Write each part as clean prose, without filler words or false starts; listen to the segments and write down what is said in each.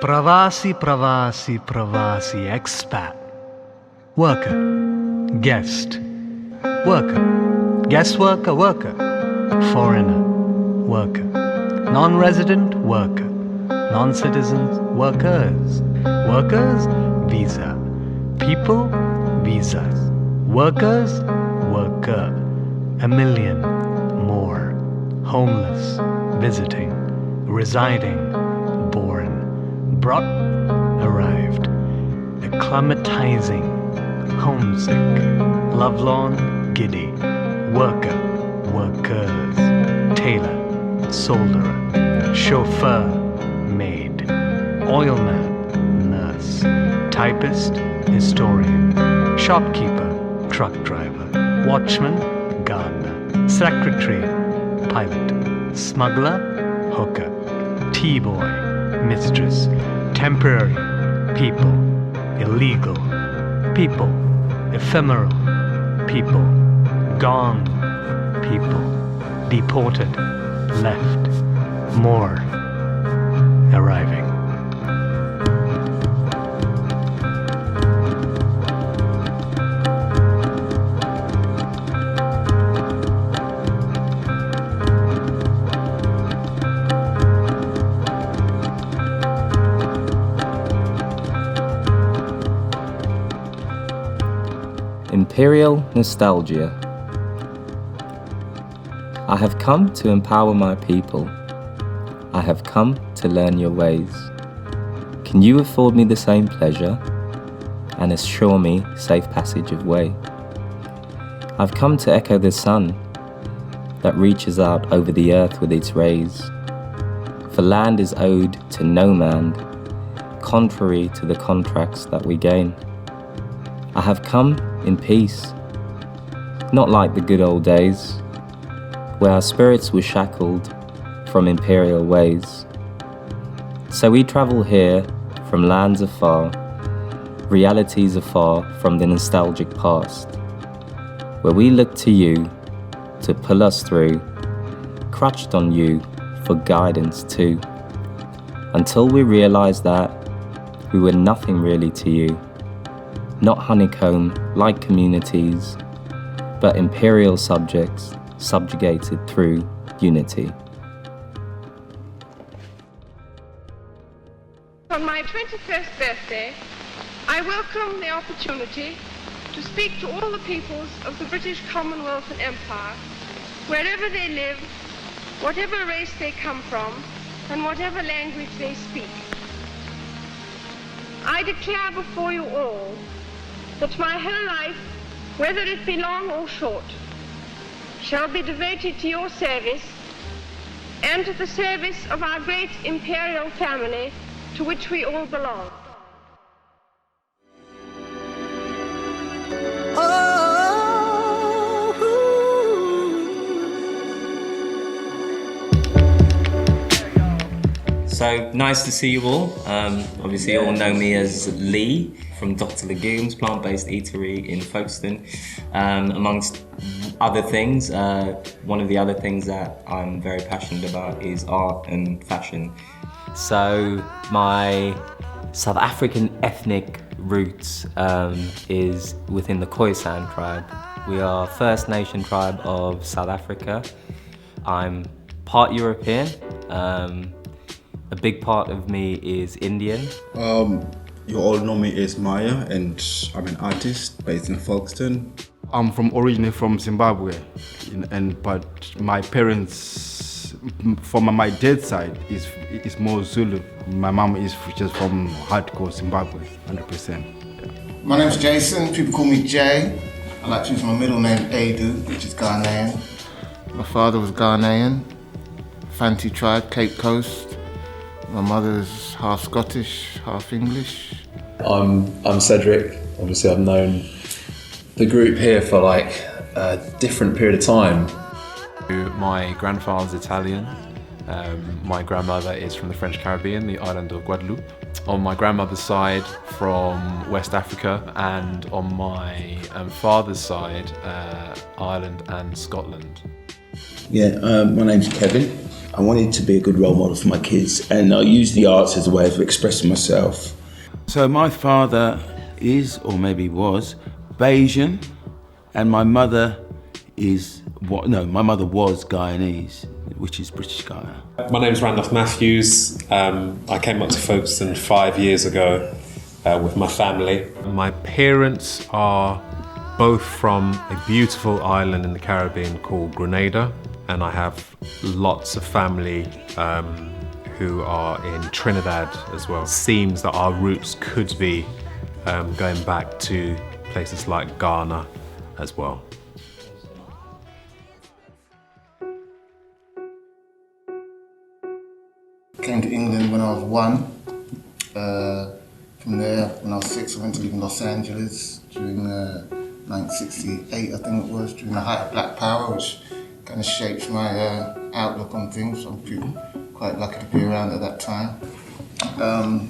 Pravasi, pravasi, pravasi, expat. Worker, guest, worker, guest worker, worker, foreigner, worker, non-resident, worker, non-citizens, workers, workers, visa, people, visas, workers, worker, a million, more, homeless, visiting, residing, born, brought, arrived, acclimatizing, homesick, lovelorn, giddy, worker, workers, tailor, solderer, chauffeur, maid, oilman, nurse, typist, historian, shopkeeper, truck driver, watchman, gardener, secretary, pilot, smuggler, hooker, tea-boy, mistress, temporary, people, illegal, people, ephemeral, people, gone, people, deported, left, more, arriving. Imperial nostalgia. I have come to empower my people. I have come to learn your ways. Can you afford me the same pleasure and assure me safe passage of way? I've come to echo the sun that reaches out over the earth with its rays. For land is owed to no man, contrary to the contracts that we gain. I have come in peace, not like the good old days, where our spirits were shackled from imperial ways. So we travel here from lands afar, realities afar from the nostalgic past, where we look to you to pull us through, crutched on you for guidance too, until we realize that we were nothing really to you. Not honeycomb like communities, but imperial subjects subjugated through unity. On my 21st birthday, I welcome the opportunity to speak to all the peoples of the British Commonwealth and Empire, wherever they live, whatever race they come from, and whatever language they speak. I declare before you all that my whole life, whether it be long or short, shall be devoted to your service and to the service of our great imperial family to which we all belong. So nice to see you all. Obviously you all know me as Lee from Dr. Legumes, plant-based eatery in Folkestone. Amongst other things, one of the other things that I'm very passionate about is art and fashion. So my South African ethnic roots is within the Khoisan tribe. We are First Nation tribe of South Africa. I'm part European. A big part of me is Indian. You all know me as Maya, and I'm an artist based in Folkestone. I'm originally from Zimbabwe, but my parents, from my dad's side, is more Zulu. My mom is just from hardcore Zimbabwe, 100%. Yeah. My name's Jason. People call me Jay. I like to use my middle name Adu, which is Ghanaian. My father was Ghanaian, Fanti tribe, Cape Coast. My mother's half Scottish, half English. I'm Cedric. Obviously I've known the group here for like a different period of time. My grandfather's Italian. My grandmother is from the French Caribbean, the island of Guadeloupe. On my grandmother's side, from West Africa, and on my father's side, Ireland and Scotland. Yeah, my name's Kevin. I wanted to be a good role model for my kids, and I used the arts as a way of expressing myself. So my father is, or maybe was, Bayesian, and my mother was Guyanese, which is British Guyana. My name's Randolph Matthews. I came up to Folkestone 5 years ago with my family. My parents are both from a beautiful island in the Caribbean called Grenada, and I have lots of family who are in Trinidad as well. It seems that our roots could be going back to places like Ghana as well. Came to England when I was 1. From there, when I was 6, I went to live in Los Angeles during 1968, I think it was, during the height of Black Power, which kind of shaped my outlook on things. So I'm quite lucky to be around at that time.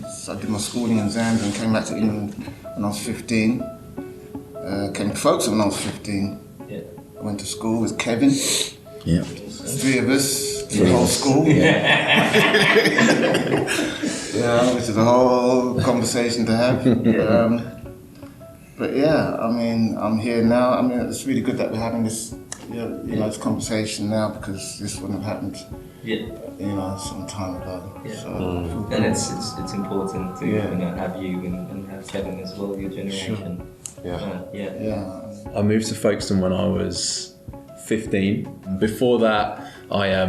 So I did my schooling in Zambia and came back to England when I was 15. Came to Folkestone when I was 15. Yeah. I went to school with Kevin. Yeah. 3 of us, the whole school. Yeah, which is a whole conversation to have. But yeah, I mean, I'm here now. I mean, it's really good that we're having this, this conversation now, because this wouldn't have happened, some time ago. Yeah. So, and it's important to have you and have Kevin as well, your generation. Sure. I moved to Folkestone when I was 15. Before that, I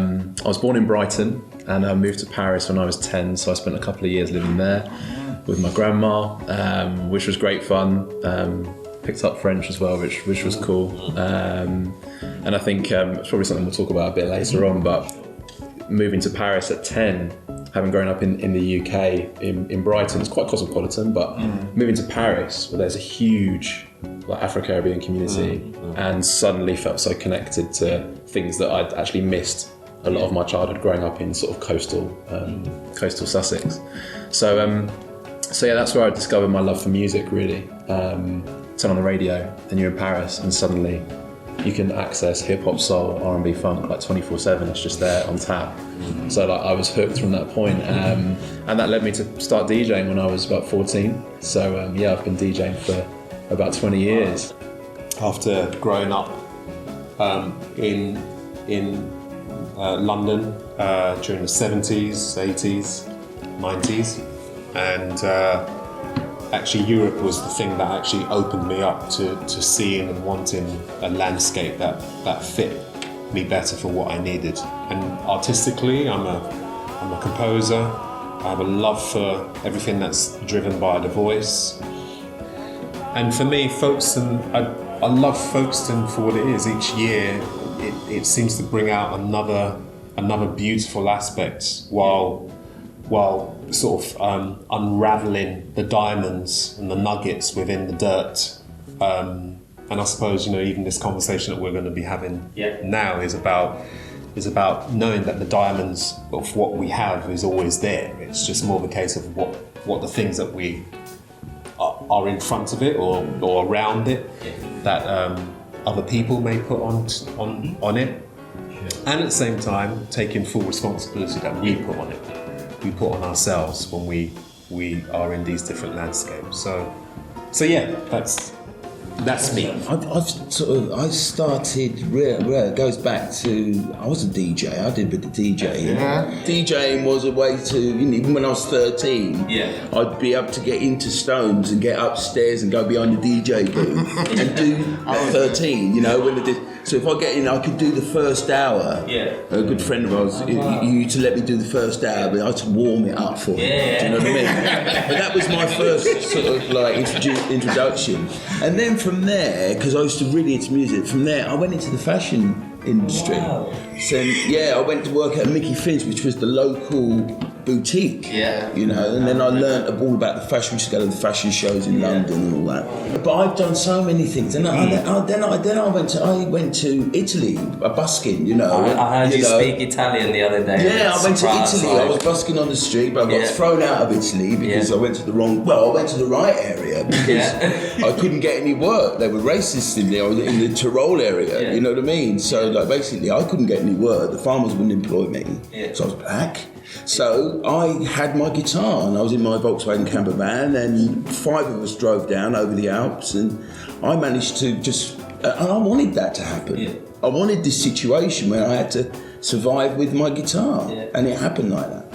was born in Brighton and I moved to Paris when I was 10, so I spent a couple of years living there with my grandma, which was great fun. Picked up French as well, which was cool. And I think it's probably something we'll talk about a bit later on, but moving to Paris at 10, having grown up in the UK, in Brighton, it's quite cosmopolitan, but moving to Paris, where there's a huge Afro-Caribbean community, and suddenly felt so connected to things that I'd actually missed a lot of my childhood growing up in sort of coastal Sussex. So yeah, that's where I discovered my love for music, really. Turn on the radio and you're in Paris and suddenly you can access hip-hop, soul, R&B, funk 24/7. It's just there on tap. So I was hooked from that point, and that led me to start DJing when I was about 14. So I've been DJing for about 20 years. After growing up in London during the 70s, 80s, 90s, and actually Europe was the thing that actually opened me up to seeing and wanting a landscape that fit me better for what I needed. And artistically, I'm a composer. I have a love for everything that's driven by the voice. And for me, Folkestone, I love Folkestone for what it is. Each year, it seems to bring out another beautiful aspect while sort of unraveling the diamonds and the nuggets within the dirt. And I suppose, even this conversation that we're going to be having now is about knowing that the diamonds of what we have is always there. It's just more of a case of what the things that we are in front of it or around it that other people may put on it. And at the same time, taking full responsibility that we put on it. We put on ourselves when we are in these different landscapes. So yeah, that's me. I started, it goes back to, I was a DJ, I did a bit of DJing. DJing was a way to, even when I was 13, I'd be able to get into Stones and get upstairs and go behind the DJ booth and do 13, so if I get in, I could do the first hour. A good friend of ours, he used to let me do the first hour, but I had to warm it up for him. Do you know what I mean? But that was my first sort of introduction. And then from there, because I used to really into music, from there I went into the fashion industry. Wow. So I went to work at Mickey Finn's, which was the local boutique, you know, and then I learned all about the fashion. We used to go to the fashion shows in London and all that. But I've done so many things, and then I went to Italy, busking, you know. I heard you speak Italian the other day. Yeah, I went to Italy. I was busking on the street, but I got thrown out of Italy because I went to the right area because I couldn't get any work. They were racist in there. I was in the Tyrol area, you know what I mean? So like basically I couldn't get any work. The farmers wouldn't employ me. So I was black. So I had my guitar and I was in my Volkswagen camper van and 5 of us drove down over the Alps and I managed to and I wanted that to happen. I wanted this situation where I had to survive with my guitar and it happened like that.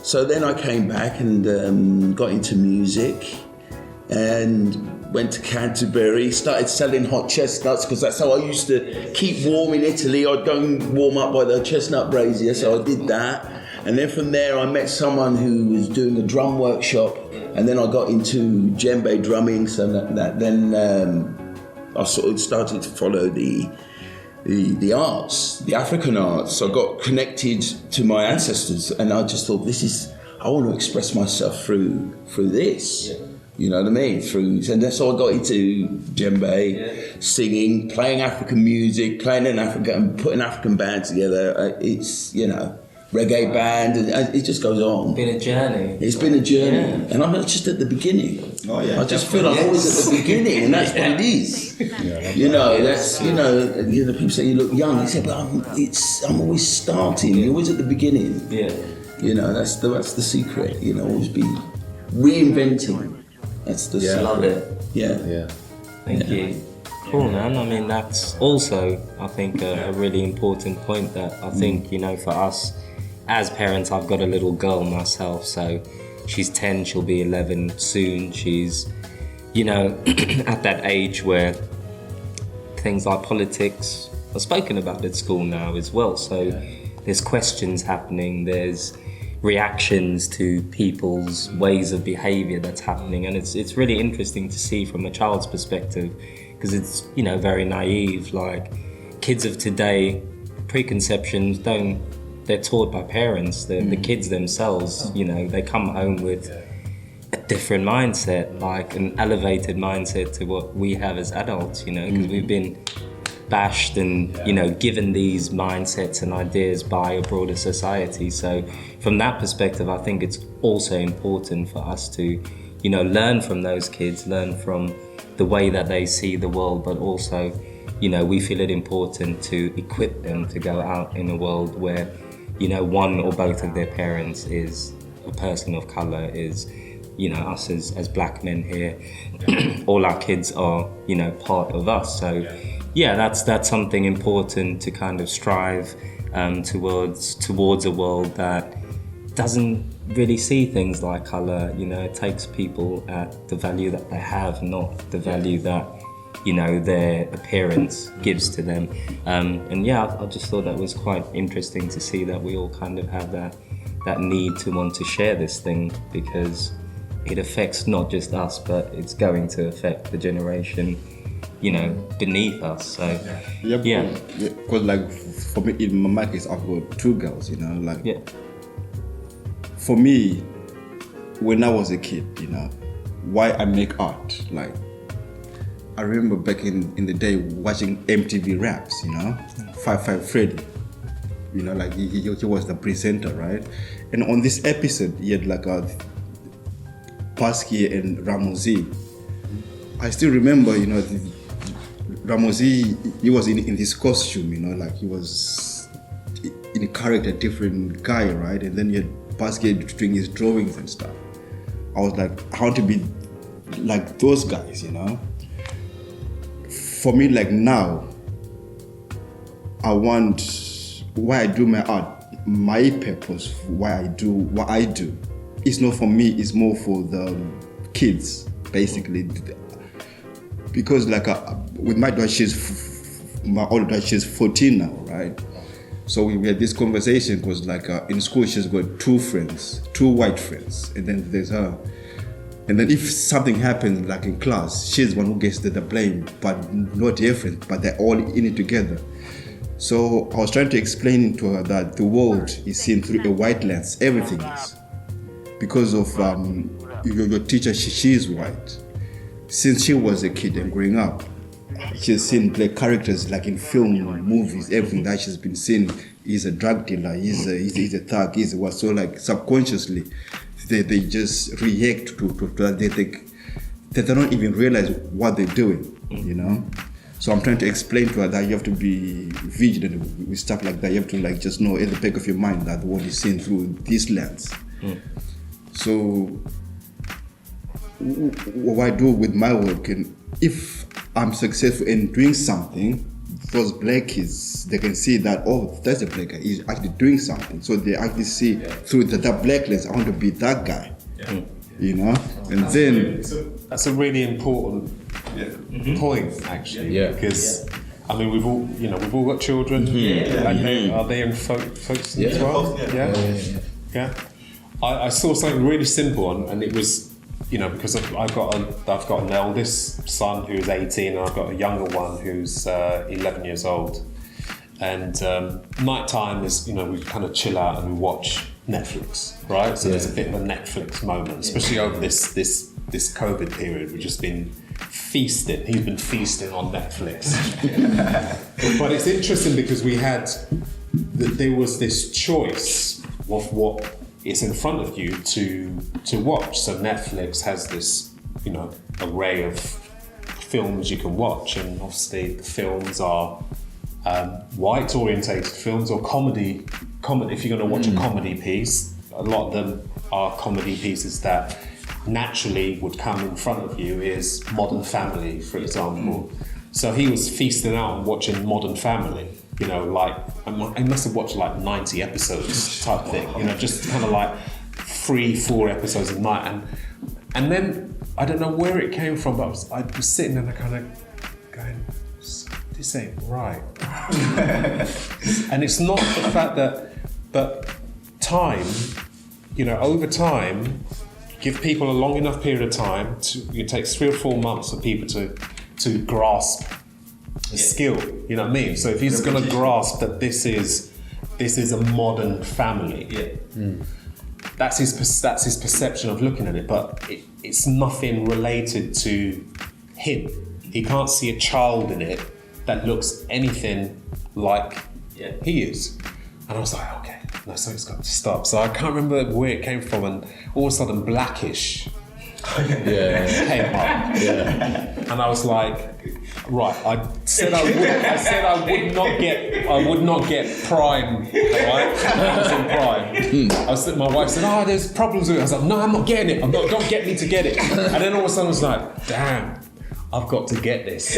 So then I came back and got into music and went to Canterbury, started selling hot chestnuts because that's how I used to keep warm in Italy. I'd go and warm up by the chestnut brazier, so I did that. And then from there I met someone who was doing a drum workshop and then I got into djembe drumming, so then I sort of started to follow the arts, the African arts. I got connected to my ancestors and I just thought I want to express myself through this. You know what I mean? And that's how I got into djembe, singing, playing African music, playing in Africa and putting African bands together. It's, you know, reggae band, and it just goes on. It's been a journey. It's been a journey, and I'm just at the beginning. I just feel I'm always at the beginning, and that's what it is. You know, that's people say you look young. They say, but I'm always starting. You're always at the beginning. You know, that's the secret. You know, always be reinventing. That's the secret. Love it. Thank you. Cool, man. I mean, that's also, I think, a really important point that I think, you know, for us as parents, I've got a little girl myself, so she's 10, she'll be 11 soon. She's, you know, at that age where things like politics are spoken about at school now as well. So there's questions happening, there's reactions to people's ways of behaviour that's happening, and it's really interesting to see from a child's perspective because it's, you know, very naive. Like kids of today, preconceptions they're taught by parents. The kids themselves, you know, they come home with a different mindset, like an elevated mindset to what we have as adults, you know, because we've been bashed and, you know, given these mindsets and ideas by a broader society. So from that perspective, I think it's also important for us to, you know, learn from those kids, learn from the way that they see the world, but also, you know, we feel it important to equip them to go out in a world where, you know, one or both of their parents is a person of colour, is, you know, us as black men here, all our kids are, you know, part of us. So yeah, that's something important to kind of strive towards a world that doesn't really see things like colour. You know, it takes people at the value that they have, not the value that, you know, their appearance gives to them. And yeah, I just thought that was quite interesting to see that we all kind of have that need to want to share this thing, because it affects not just us, but it's going to affect the generation, you know, beneath us. So because like for me, in my case, I've got 2 girls, you know, like for me, when I was a kid, you know, why I make art, like I remember back in the day watching MTV Raps, you know, 5 Freddy, you know, like he was the presenter, right? And on this episode, he had like a Pasky and Ramosi. I still remember, you know, Ramosi, he was in this costume, you know, like he was in a character, different guy, right? And then you had Pasky doing his drawings and stuff. I was like, I want to be like those guys, you know? For me, like now, I want, why I do my art, my purpose, why I do what I do, it's not for me, it's more for the kids, basically. Because like with my daughter, my older daughter, she's 14 now, right? So we had this conversation because like in school, she's got 2 friends, 2 white friends, and then there's her. And then if something happens like in class, she's the one who gets the blame, but not her friends, but they're all in it together. So I was trying to explain to her that the world is seen through a white lens, everything is. because of your teacher, she is white. Since she was a kid and growing up, she's seen black characters like in film, movies, everything that she's been seeing. He's a drug dealer, he's a thug, he's a what. So like subconsciously, they just react to that. They don't even realize what they're doing, you know. So I'm trying to explain to her that you have to be vigilant with stuff like that. You have to like just know at the back of your mind that the world is seen through this lens. So what I do with my work, and if I'm successful in doing something, those black kids, they can see that, oh, that's a black guy, he's actually doing something. So they actually see through that black lens, I want to be that guy. You know? And then that's a really important point, actually. Because I mean, we've all got children. Are they in Folkestone as well? Yeah. I saw something really simple, and it was, because I've got an eldest son who's 18, and I've got a younger one who's 11 years old. And night time is, we kind of chill out and we watch Netflix, right? So there's a bit of a Netflix moment, especially over this COVID period. We've just been feasting. He's been feasting on Netflix. But it's interesting because there was this choice of what is in front of you to watch. So Netflix has this, array of films you can watch, and obviously the films are white orientated films or comedy. If you're going to watch a comedy piece, a lot of them are comedy pieces that naturally would come in front of you. Is Modern Family, for example. So he was feasting out and watching Modern Family. I must have watched like 90 episodes type thing. Just kind of like 3-4 episodes a night, and then I don't know where it came from, but I was sitting there and kind of going, this ain't right. And it's not the fact but time, over time, give people a long enough period of time it takes 3 or 4 months for people to grasp the skill, you know what I mean? So if he's going to grasp that this is a modern family, that's his perception of looking at it, but it's nothing related to him. He can't see a child in it that looks anything like he is. And I was like, okay, no, something's got to stop. So I can't remember where it came from, and all of a sudden Blackish came up. And I was like, right, I said I would not get Prime, right? Prime. My wife said, there's problems with it. I was like, no, I'm not getting it. Don't get me to get it. And then all of a sudden I was like, damn, I've got to get this.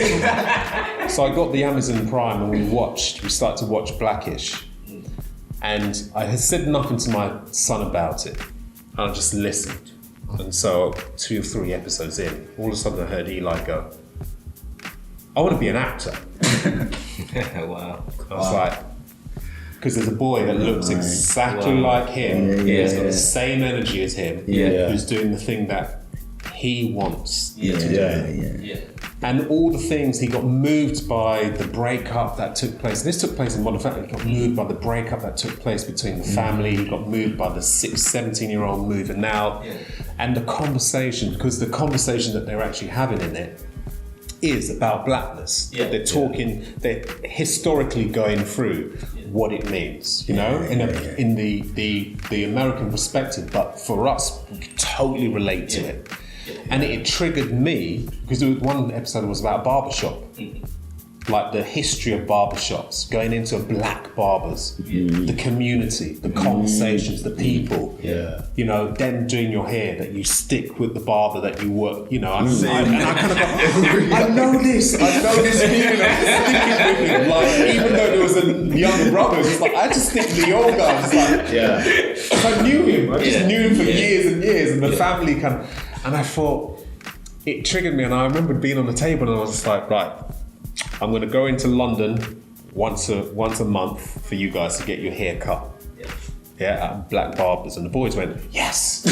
So I got the Amazon Prime and we started to watch Blackish. And I had said nothing to my son about it. And I just listened. And so 2 or 3 episodes in, all of a sudden I heard Eli go, I want to be an actor. Wow. I was like, because there's a boy that looks exactly like him. He's got the same energy as him, who's doing the thing that he wants to do. And all the things, he got moved by the breakup that took place. This took place in Modern Family. He got moved by the breakup that took place between the family. He got moved by the 17-year-old moving out. And the conversation, because the conversation that they're actually having in it is about blackness. They're talking, they're historically going through what it means, in the American perspective, but for us, we could totally relate to it. And it triggered me, because one episode was about a barbershop, like the history of barbershops, going into black barbers, the community, the conversations, the people, them doing your hair, that you stick with the barber that you work, and I kind of go, I know this feeling of sticking with him, like, even though there was a younger brother, it's like, I just stick with the old guy, it's like, I knew him, I just knew him for years and years, and the family kind of, and I thought, it triggered me, and I remember being on the table and I was just like, right, I'm going to go into London once a month for you guys to get your hair cut. At black barbers. And the boys went, yes!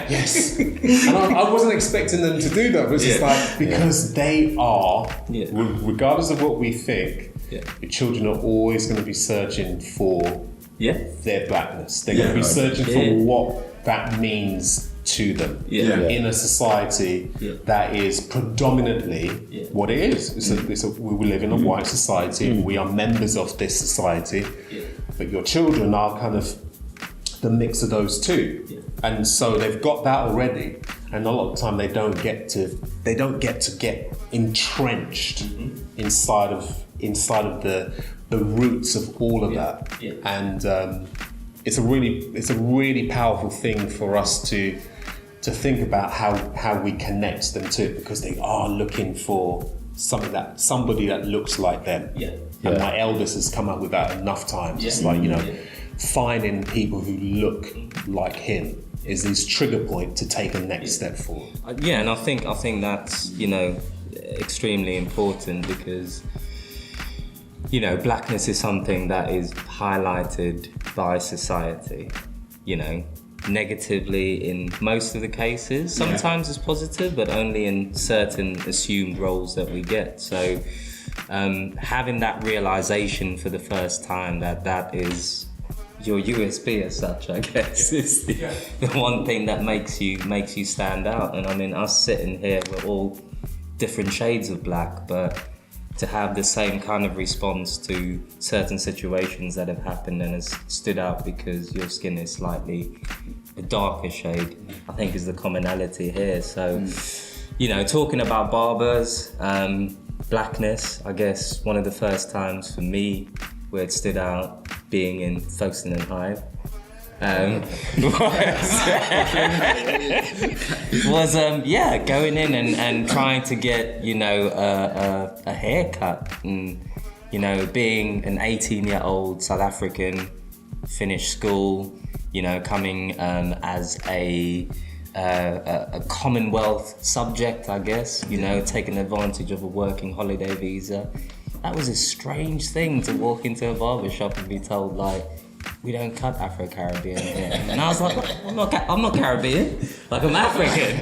Yes! And I wasn't expecting them to do that, but it's just like, because they are, regardless of what we think, your children are always going to be searching for their blackness. They're going to be searching for what that means to them in a society that is predominantly what it is. We live in a white society. We are members of this society, but your children are kind of the mix of those two, and so they've got that already. And a lot of the time, they don't get to get entrenched inside of the roots of all of that. And it's a really powerful thing for us to think about how we connect them to it, because they are looking for somebody that looks like them. And my eldest has come up with that enough times. It's like, finding people who look like him is his trigger point to take a next step forward. And I think that's extremely important, because blackness is something that is highlighted by society, negatively in most of the cases. Sometimes it's positive, but only in certain assumed roles that we get. So having that realization for the first time that is your USP as such, I guess, is the one thing that makes you stand out. And I mean, us sitting here, we're all different shades of black, but to have the same kind of response to certain situations that have happened and has stood out because your skin is slightly a darker shade, I think is the commonality here. So, talking about barbers, blackness, I guess one of the first times for me where it stood out being in Folkestone and Hive was going in and trying to get a haircut, and being an 18-year-old South African, finished school, coming as a Commonwealth subject, I guess, taking advantage of a working holiday visa. That was a strange thing to walk into a barber shop and be told, like, we don't cut Afro-Caribbean here. And I was like, I'm not Caribbean, like, I'm African.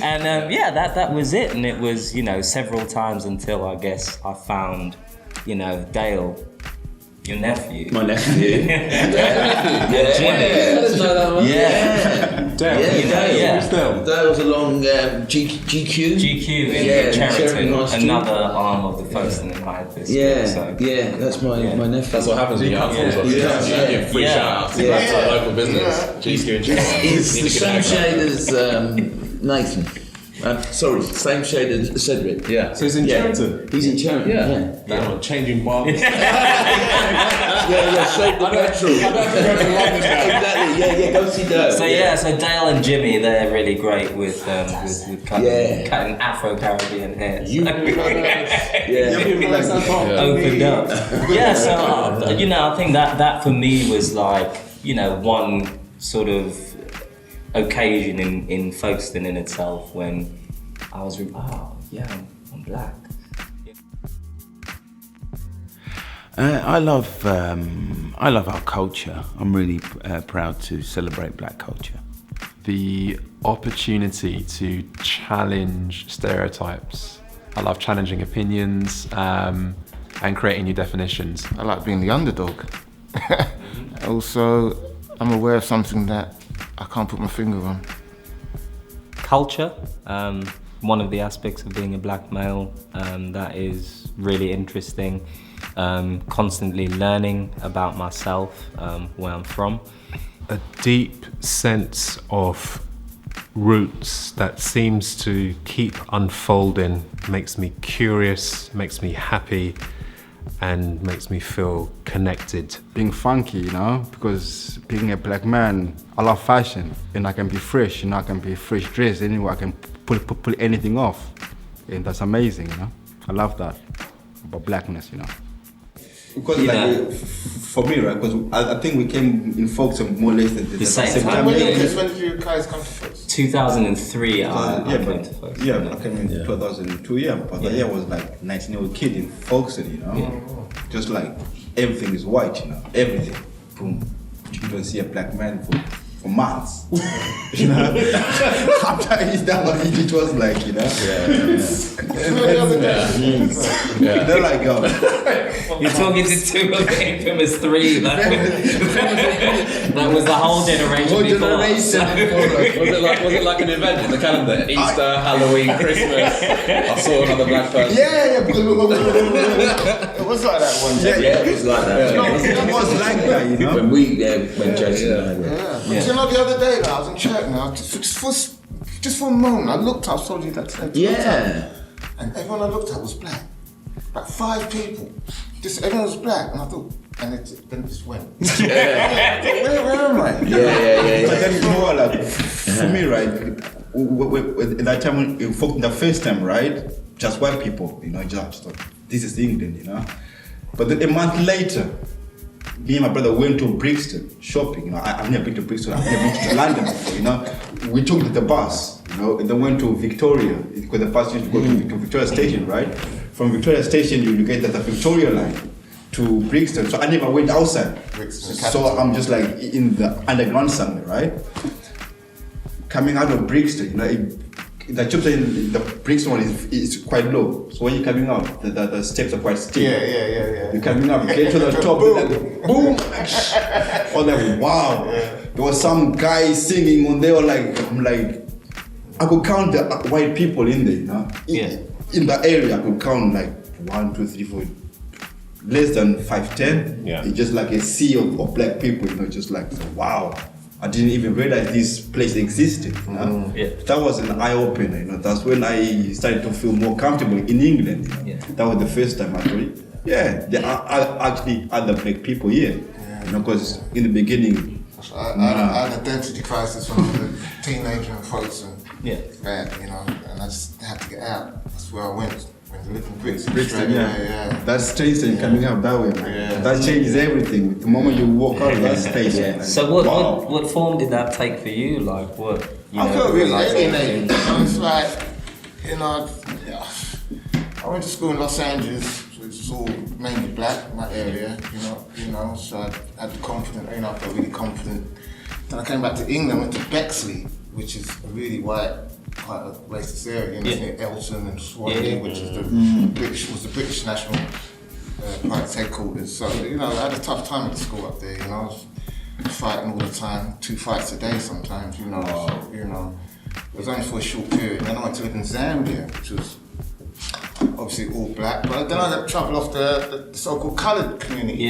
And that was it. And it was, several times until I guess I found, Dale, your nephew. My nephew. And Jimmy. Dale's along GQ. GQ in Cheriton, another arm of the Folkestone and Hive business. That's my nephew. That's what happens when you cut full you give free shout out to local business. GQ in Cheriton. He's the same shade as Nathan. Same shade as Cedric. Yeah. So he's in Cheriton. He's in Cheriton. Damn, changing barbers. Save the petrol. Exactly. Go see Dale. So Dale and Jimmy, they're really great with cutting Afro-Caribbean hair. Opened up. So I think that for me was like, one sort of occasion in Folkestone in itself when I was I'm black. I love our culture. I'm really proud to celebrate black culture. The opportunity to challenge stereotypes. I love challenging opinions and creating new definitions. I like being the underdog. Also, I'm aware of something that I can't put my finger on. Culture, one of the aspects of being a black male that is really interesting. Constantly learning about myself, where I'm from. A deep sense of roots that seems to keep unfolding, makes me curious, makes me happy, and makes me feel connected. Being funky, because being a black man, I love fashion, and I can be fresh, I can be fresh dressed anyway, I can pull anything off, and that's amazing, I love that about blackness, Because for me, right, because I think we came in Folkestone more or less at the same time. When did you guys come to Folkestone? 2003, I came to Folkestone. Yeah, I came in 2002, but that year was like 19-year-old kid in Folkestone, Just like everything is white, everything. Boom. You don't see a black man for months. You know, after it was like, you know. They're like, you're talking to two of the infamous three. That was the whole generation before us. Was it like an event in the calendar? Easter, Halloween, Christmas. I saw another black person. Yeah. It was like that one day. Yeah, it was like that. It was like that, you know. When Jason and I were. But you know, the other day, I was in church now, just for a moment, I looked up, I told you that today. Yeah. And everyone I looked at was black. Like 5 people. Just everyone was black, and I thought, then it just went. Where am I? Yeah. But then you know what, like, for me, right, at that time, the first time, right, just white people, you know, just thought, this is England, you know. But then a month later, me and my brother went to Brixton shopping. You know, I've never been to Brixton. I've never been to London before. You know, we took the bus. You know, and then went to Victoria because the bus used to go to Victoria Station, right? From Victoria Station, you get the Victoria line to Brixton. So I never went outside. So I'm just like in the underground somewhere, right? Coming out of Brixton, you know, the tube station, the Brixton one is quite low. So when you're coming out, the steps are quite steep. Yeah. You're coming up, you get to the top, and then boom! Oh, like, wow. There was some guy singing on there, I'm like, I could count the white people in there, you know? In the area, I could count like 1, 2, 3, 4, less than 5, 10. Yeah. It's just like a sea of black people, you know, just like, wow. I didn't even realize this place existed. You know? That was an eye-opener. You know, that's when I started to feel more comfortable in England. You know? That was the first time I thought, there are actually other black people here. You know, because in the beginning, I had an identity crisis when I was a teenager in Folkestone. Bad, you know, and I just had to get out. That's where I went. When we lived in Brixton. That's station coming up that way, man. That changes everything. The moment you walk out of that station. Like, so what form did that take for you? Like what? I felt really alienated. It's like, you know, I went to school in Los Angeles, which was all mainly black, my area, you know, so I had the confidence, you know, I felt really confident. Then I came back to England, went to Bexley, which is a really white, quite a racist area, you know, near Elton and Swansea, which is the British National Private Headquarters. So, you know, I had a tough time at school up there, you know, I was fighting all the time, 2 fights a day sometimes, you know, so, you know. It was only for a short period. Then I went to live in Zambia, which was obviously all black, but then I got trouble off the so-called coloured community.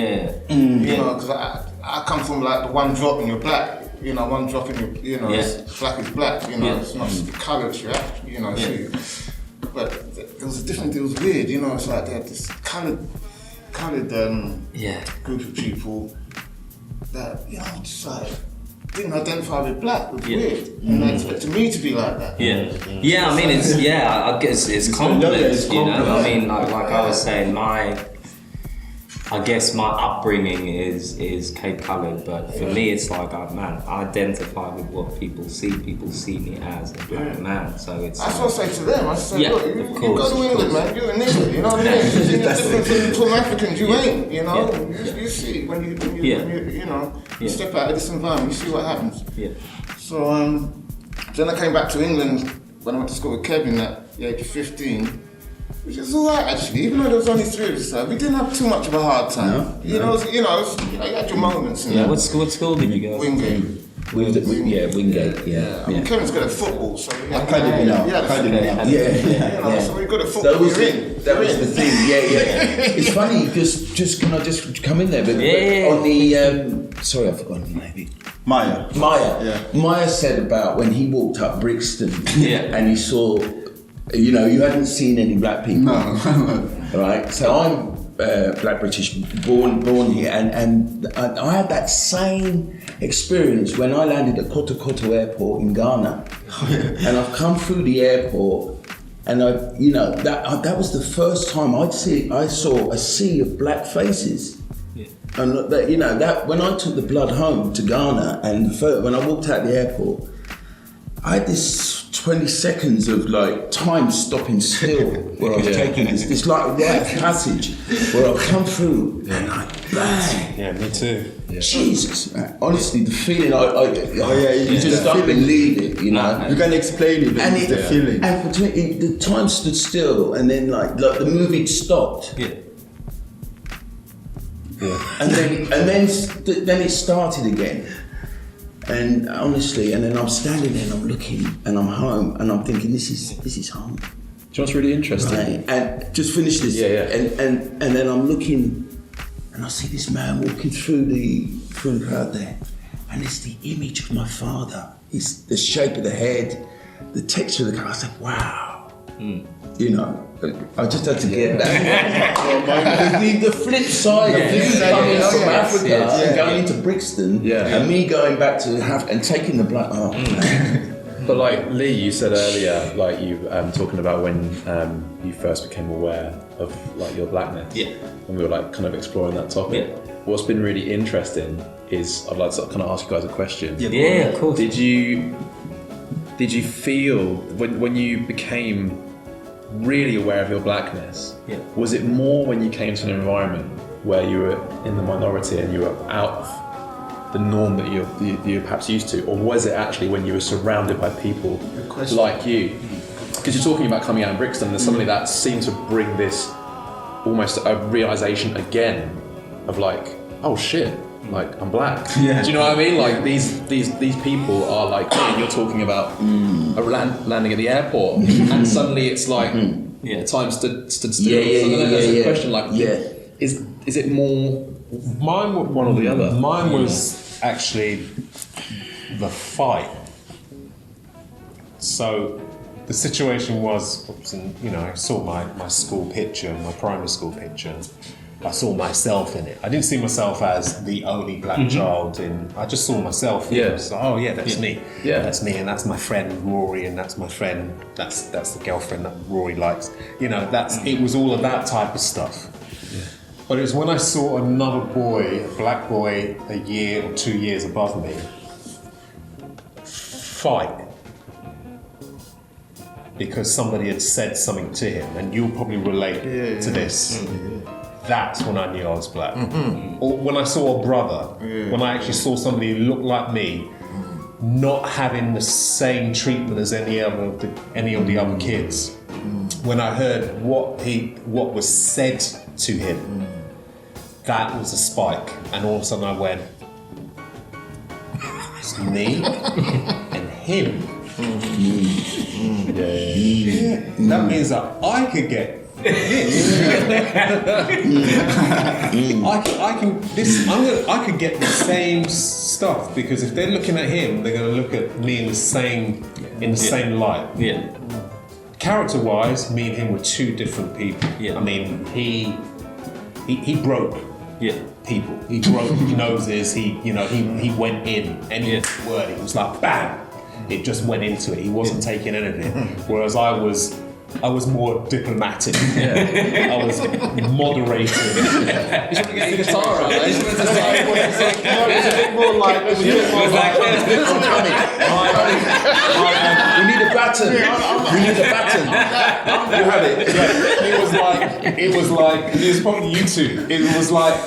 You know, because I come from like the one drop and you're black. You know, one drop in your, you know, black is black, you know, it's not the colour, it's your, you know, but it was different, it was weird, you know, it's like they had this coloured group of people that, you know, just like, didn't identify with black, it was weird, and they expected me to be like that. I mean, it's, I guess it's complex, you know, I mean, like I was saying, I guess my upbringing is Cape coloured, but for me it's like, I identify with what people see. People see me as a black man, so it's... That's what I say to them. I say, look, you go to England, man, you're a nigger, you know what I mean? You're different from Africans, you ain't, you know? You see, when you step out of this environment, you see what happens. So, then I came back to England when I went to school with Kevin at the age of 15. Which is alright actually, even though there was only 3 of us, we didn't have too much of a hard time. You know, you had your moments. What school did you go? Wingate. Wingate. I mean, Kevin's good at football, so we had so we're good at football. That was the thing. It's funny because can I just come in there? But on the sorry, I've forgotten the name. Maya. Maya said about when he walked up Brixton and he saw. You know, you hadn't seen any black people. No. Right? So I'm black British, born here, and I had that same experience when I landed at Koto Airport in Ghana. And I've come through the airport, and that was the first time I saw a sea of black faces. And that when I took the blood home to Ghana, and when I walked out the airport, I had this 20 seconds of like time stopping still where I was taking this like a rite of passage where I've come through and like bang. Yeah, me too. Yeah. Jesus, man. Honestly, the feeling you just don't believe it, you know. You can't explain it, but it's the feeling. And the time stood still, and then like the movie stopped. Yeah. And then it started again. And honestly, and then I'm standing there and I'm looking and I'm home and I'm thinking, this is home. Do you know what's really interesting? Right? And just finish this. And then I'm looking and I see this man walking through the crowd there. And it's the image of my father. It's the shape of the head, the texture of the car. I said, wow. You know, I just had to get that. The flip side of this coming from Africa and going into Brixton and me going back to and taking the black But like Lee, you said earlier, like you talking about when you first became aware of like your blackness. Yeah. And we were like kind of exploring that topic. Yeah. What's been really interesting is I'd like to kind of ask you guys a question. Yeah, of course. Did you feel when you became really aware of your blackness, was it more when you came to an environment where you were in the minority and you were out of the norm that you're perhaps used to, or was it actually when you were surrounded by people like you? Because you're talking about coming out in Brixton, and there's something that seemed to bring this almost a realization again of like, oh shit, like I'm black. Yeah. Do you know what I mean? Like these people are like me, and you're talking about a landing at the airport, and suddenly it's like time stood still. So then there's a question like, is it more one or the other? Mine was actually the fight. So the situation was, I saw my school picture, my primary school picture. I saw myself in it. I didn't see myself as the only black child I just saw myself. Yeah. So, that's me. Yeah. That's me, and that's my friend Rory, and that's my friend. That's the girlfriend that Rory likes. It was all of that type of stuff. Yeah. But it was when I saw another boy, a black boy, a year or 2 years above me, fight because somebody had said something to him, and you'll probably relate to this. That's when I knew I was black. Or when I saw a brother, when I actually saw somebody who looked like me, not having the same treatment as any of the other kids. When I heard what was said to him, that was a spike, and all of a sudden I went, it's me and him. That means that I could get I could get the same stuff, because if they're looking at him, they're going to look at me in the same light. Yeah. Character-wise, me and him were two different people. Yeah. I mean, he broke people. He broke noses. He went in. Any word, it was like bam. It just went into it. He wasn't taking anything. Whereas I was more diplomatic. I was moderated. You should get the guitar out. It was a bit more like. We need a baton. We need a baton. You had it. It was probably you two. It was like.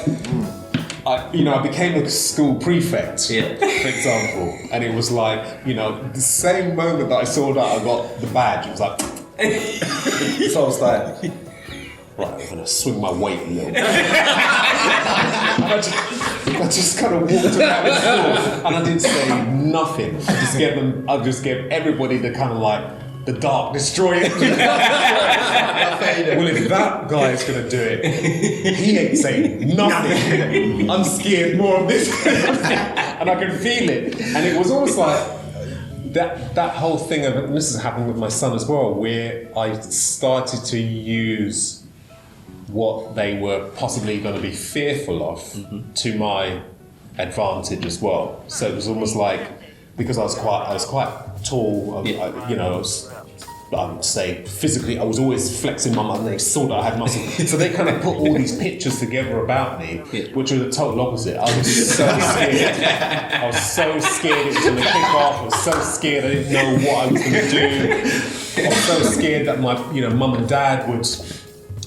I became a school prefect, for example, and it was like, the same moment that I saw that I got the badge, it was like, so I was like, right, I'm gonna swing my weight a little bit. I just kind of walked around the school, and I didn't say nothing. I just gave everybody the kind of like, the dark destroyer. Well, if that guy is going to do it, he ain't saying nothing. I'm scared more of this. And I can feel it. And it was almost like that whole thing of, and this is happening with my son as well, where I started to use what they were possibly going to be fearful of to my advantage as well. So it was almost like, because I was quite tall, I was say physically, I was always flexing my muscle. They saw that I had muscle, so they kind of put all these pictures together about me, which were the total opposite. I was so scared. I was so scared it was going to kick off. I was so scared I didn't know what I was going to do. I was so scared that my mum and dad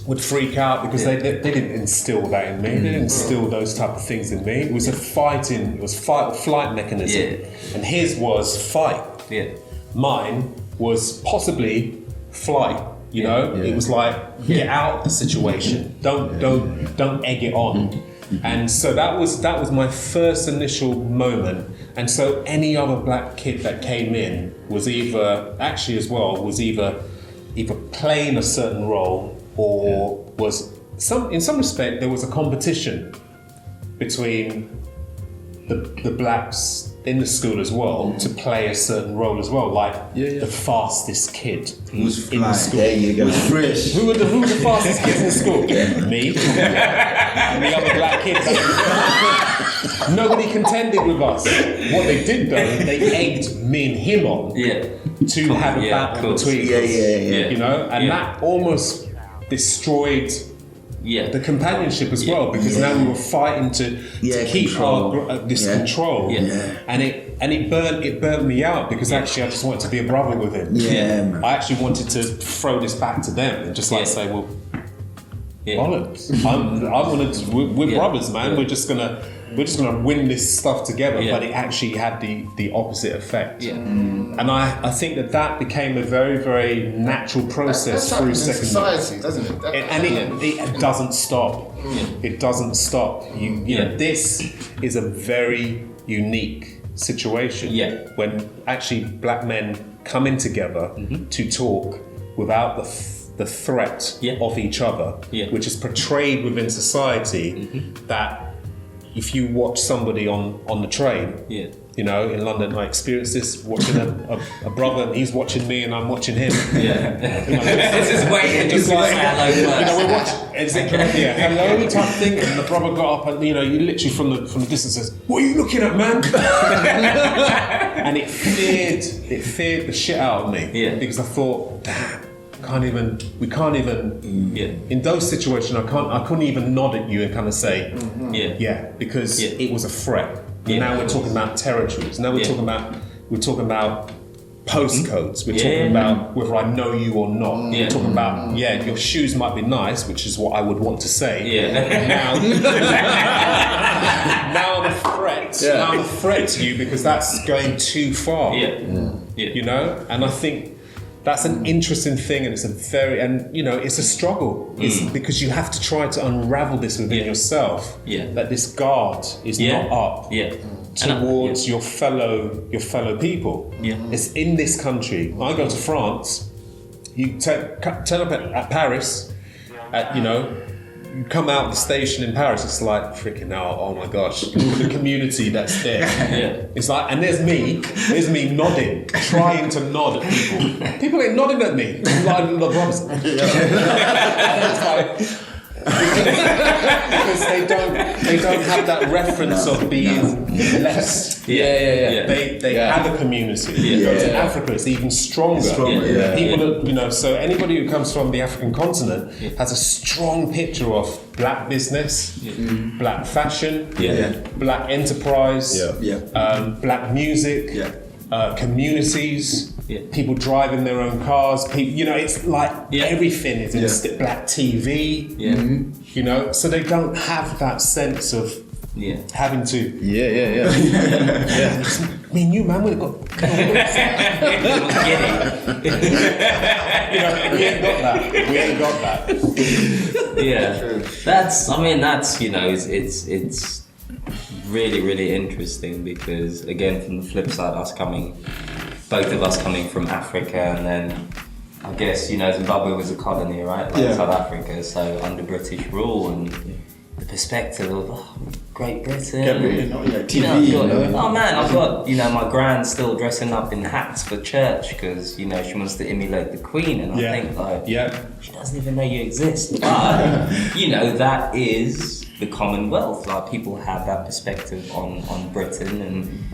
would freak out because they didn't instill that in me. They didn't instill those type of things in me. It was fight or flight mechanism, and his was fight. Mine was possibly flight. It was like get out of the situation. Don't egg it on. And so that was my first initial moment. And so any other black kid that came in was either playing a certain role or was in some respect there was a competition between the blacks in the school as well to play a certain role as well, like the fastest kid in the school. There you go. Fresh. Who were the fastest kids in school? Me. And the other black kids. Nobody contended with us. What they did though, they egged me and him on to have a battle between us. And that almost destroyed the companionship as well, because now we were fighting to keep this control, and it burnt me out because actually I just wanted to be a brother with him. I actually wanted to throw this back to them and just say, well, bollocks. We're brothers, man. We're just gonna win this stuff together. But it actually had the opposite effect. And I think that became a very, very natural process through secondary society, doesn't it? It doesn't stop. It doesn't stop. You know, this is a very unique situation when actually black men come in together to talk without the threat of each other, which is portrayed within society that if you watch somebody on the train, in London, I experienced this watching a brother, and he's watching me and I'm watching him. This is waiting just like hello. We're watching hello type thing, and the brother got up and you literally from the distance says, "What are you looking at, man?" And it feared the shit out of me because I thought, damn. We can't even. In those situations, I couldn't even nod at you and kind of say, because it was a threat. Now we're talking about territories. Now we're talking about postcodes. We're talking about whether I know you or not. We're talking about your shoes might be nice, which is what I would want to say. Now I'm a threat. Now I'm a threat to you because that's going too far. And I think. That's an interesting thing, and it's it's a struggle. It's because you have to try to unravel this within yourself. That this guard is not up towards your fellow people. It's in this country. I go to France. You turn up at Paris. You come out the station in Paris, it's like freaking out, oh my gosh, the community that's there. It's like, and there's me nodding, trying to nod at people. People ain't nodding at me. I'm like the brothers. Because they don't have that reference of being less. They have a community. You go to Africa, it's even stronger. People so anybody who comes from the African continent has a strong picture of black business, black fashion, black enterprise, black music, communities. People driving their own cars. People, it's like everything is in black TV. So they don't have that sense of having to. Me and you, man, we've got. We ain't got that. It's really, really interesting because again, from the flip side, both of us coming from Africa, and then I guess Zimbabwe was a colony, right? South Africa, so under British rule, and the perspective of Great Britain. TV. Oh man, I've got my gran still dressing up in hats for church because she wants to emulate the Queen, and I think she doesn't even know you exist. But that is the Commonwealth. Like people have that perspective on Britain, and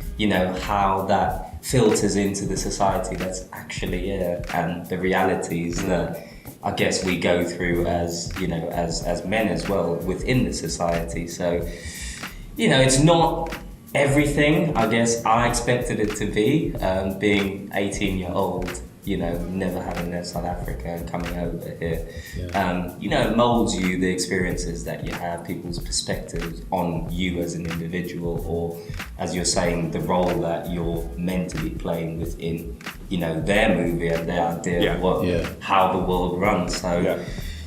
how that filters into the society that's actually and the realities that I guess we go through as, you know, as men as well within the society. So, you know, it's not everything I guess I expected it to be, being 18-year-old, you know, never having left South Africa and coming over here. You know, it molds you, the experiences that you have, people's perspectives on you as an individual, or as you're saying, the role that you're meant to be playing within, you know, their movie and their idea of how the world runs. So,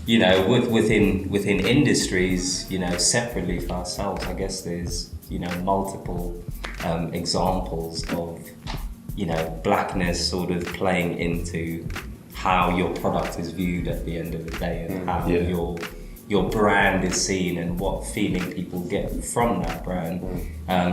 you know, within industries, you know, separately for ourselves, I guess there's, you know, multiple examples of, you know, blackness sort of playing into how your product is viewed at the end of the day, and how your brand is seen and what feeling people get from that brand.